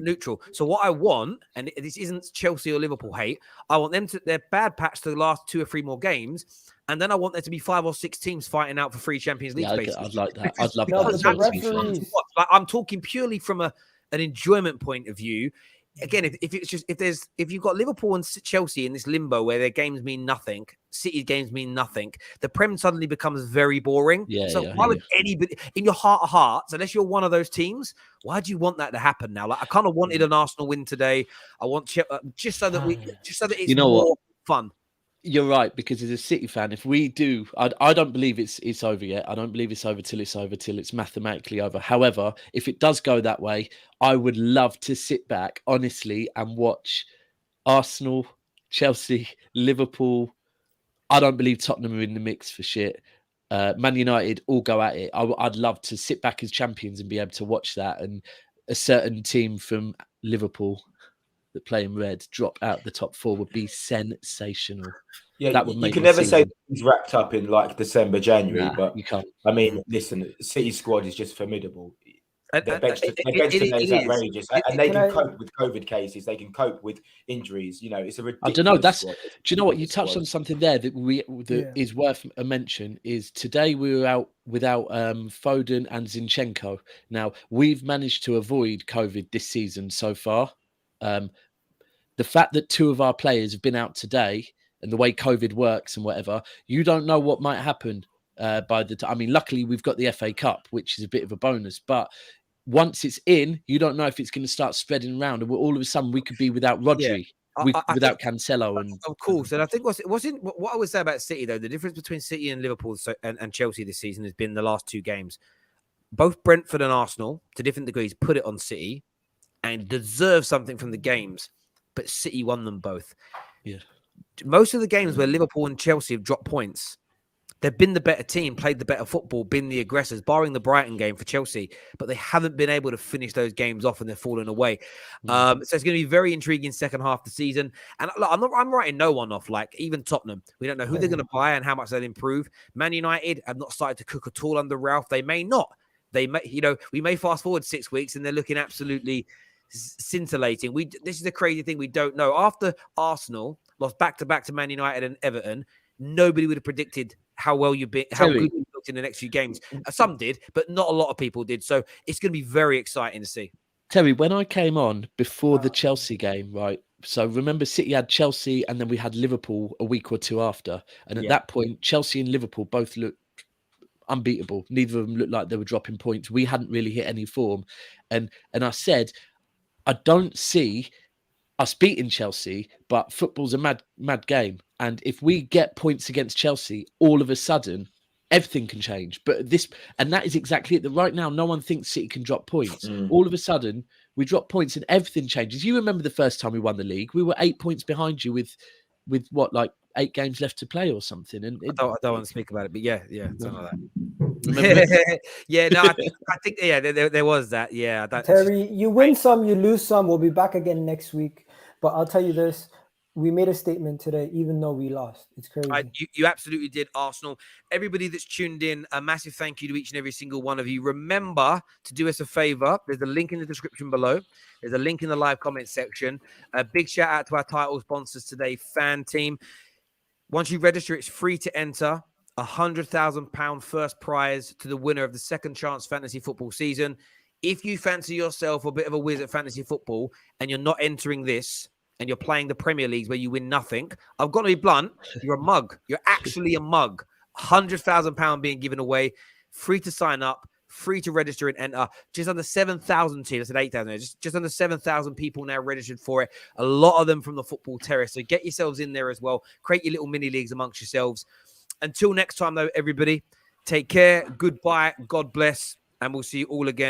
Speaker 1: neutral. So what I want, and this isn't Chelsea or Liverpool hate, I want them to their bad patch to the last 2 or 3 more games, and then I want there to be 5 or 6 teams fighting out for 3 Champions League spaces.
Speaker 10: I'd like that.
Speaker 1: Because,
Speaker 10: I'd love
Speaker 1: that. I'm talking purely from an enjoyment point of view. Again, if you've got Liverpool and Chelsea in this limbo where their games mean nothing, City's games mean nothing, the Prem suddenly becomes very boring. Why would anybody, in your heart of hearts, unless you're one of those teams, why do you want that to happen now? Like I kind of wanted an Arsenal win today. I want just so that it's more fun.
Speaker 10: You're right, because as a City fan, if we do, I don't believe it's over yet. I don't believe it's over till it's mathematically over. However, if it does go that way, I would love to sit back, honestly, and watch Arsenal, Chelsea, Liverpool. I don't believe Tottenham are in the mix for shit. Man United all go at it. I'd love to sit back as champions and be able to watch that. And a certain team from Liverpool that play in red drop out the top 4 would be sensational.
Speaker 11: Yeah,
Speaker 10: that would make
Speaker 11: you can never say he's wrapped up in like December, January, but
Speaker 10: you can't.
Speaker 11: I mean, listen, City squad is just formidable. Their bench today is outrageous, and they can cope with COVID cases. They can cope with injuries. You know, it's a ridiculous.
Speaker 10: I don't know. Do you know what? You touched on something there that is worth a mention. Is today we were out without Foden and Zinchenko. Now we've managed to avoid COVID this season so far. The fact that 2 of our players have been out today and the way COVID works and whatever, you don't know what might happen by the time. I mean, luckily we've got the FA Cup, which is a bit of a bonus, but once it's in, you don't know if it's going to start spreading around, and all of a sudden we could be without Rodri, without Cancelo, and
Speaker 1: of course. And I think what I would say about City though, the difference between City and Liverpool and Chelsea this season has been the last 2 games. Both Brentford and Arsenal, to different degrees, put it on City and deserve something from the games, but City won them both.
Speaker 10: Yeah,
Speaker 1: most of the games where Liverpool and Chelsea have dropped points, they've been the better team, played the better football, been the aggressors, barring the Brighton game for Chelsea, but they haven't been able to finish those games off and they're falling away. So it's going to be very intriguing second half of the season. And look, I'm writing no one off, like even Tottenham. We don't know who they're going to buy and how much they'll improve. Man United have not started to cook at all under Ralph. They may not. They may, we may fast forward 6 weeks and they're looking absolutely scintillating. This is the crazy thing we don't know. After Arsenal lost back-to-back to Man United and Everton, nobody would have predicted how good you looked in the next few games. Some did, but not a lot of people did. So it's going to be very exciting to see.
Speaker 10: Terry, when I came on before the Chelsea game, right? So remember, City had Chelsea and then we had Liverpool a week or 2 after. And at that point, Chelsea and Liverpool both looked unbeatable. Neither of them looked like they were dropping points. We hadn't really hit any form. And I said, I don't see us beating Chelsea, but football's a mad game. And if we get points against Chelsea, all of a sudden, everything can change. But that is exactly it. That right now, no one thinks City can drop points.
Speaker 11: Mm.
Speaker 10: All of a sudden, we drop points and everything changes. You remember the first time we won the league? We were 8 points behind you with what, like 8 games left to play or something. And
Speaker 1: I don't want to speak about it, but yeah, something like that.
Speaker 10: remember?
Speaker 1: Yeah, no, I think yeah, there was that. Yeah,
Speaker 5: Terry, you win some, you lose some. We'll be back again next week. But I'll tell you this. We made a statement today, even though we lost. It's crazy.
Speaker 1: You absolutely did, Arsenal. Everybody that's tuned in, a massive thank you to each and every single one of you. Remember to do us a favor. There's a link in the description below. There's a link in the live comment section. A big shout out to our title sponsors today, Fan Team. Once you register, it's free to enter. £100,000 first prize to the winner of the Second Chance Fantasy Football season. If you fancy yourself a bit of a whiz at fantasy football and you're not entering this, and you're playing the Premier Leagues where you win nothing, I've got to be blunt, you're a mug. You're actually a mug. £100,000 being given away, free to sign up, free to register and enter. Just under 7,000 teams. I said 8,000. Just under 7,000 people now registered for it. A lot of them from the Football Terrace. So get yourselves in there as well. Create your little mini leagues amongst yourselves. Until next time, though, everybody, take care. Goodbye. God bless. And we'll see you all again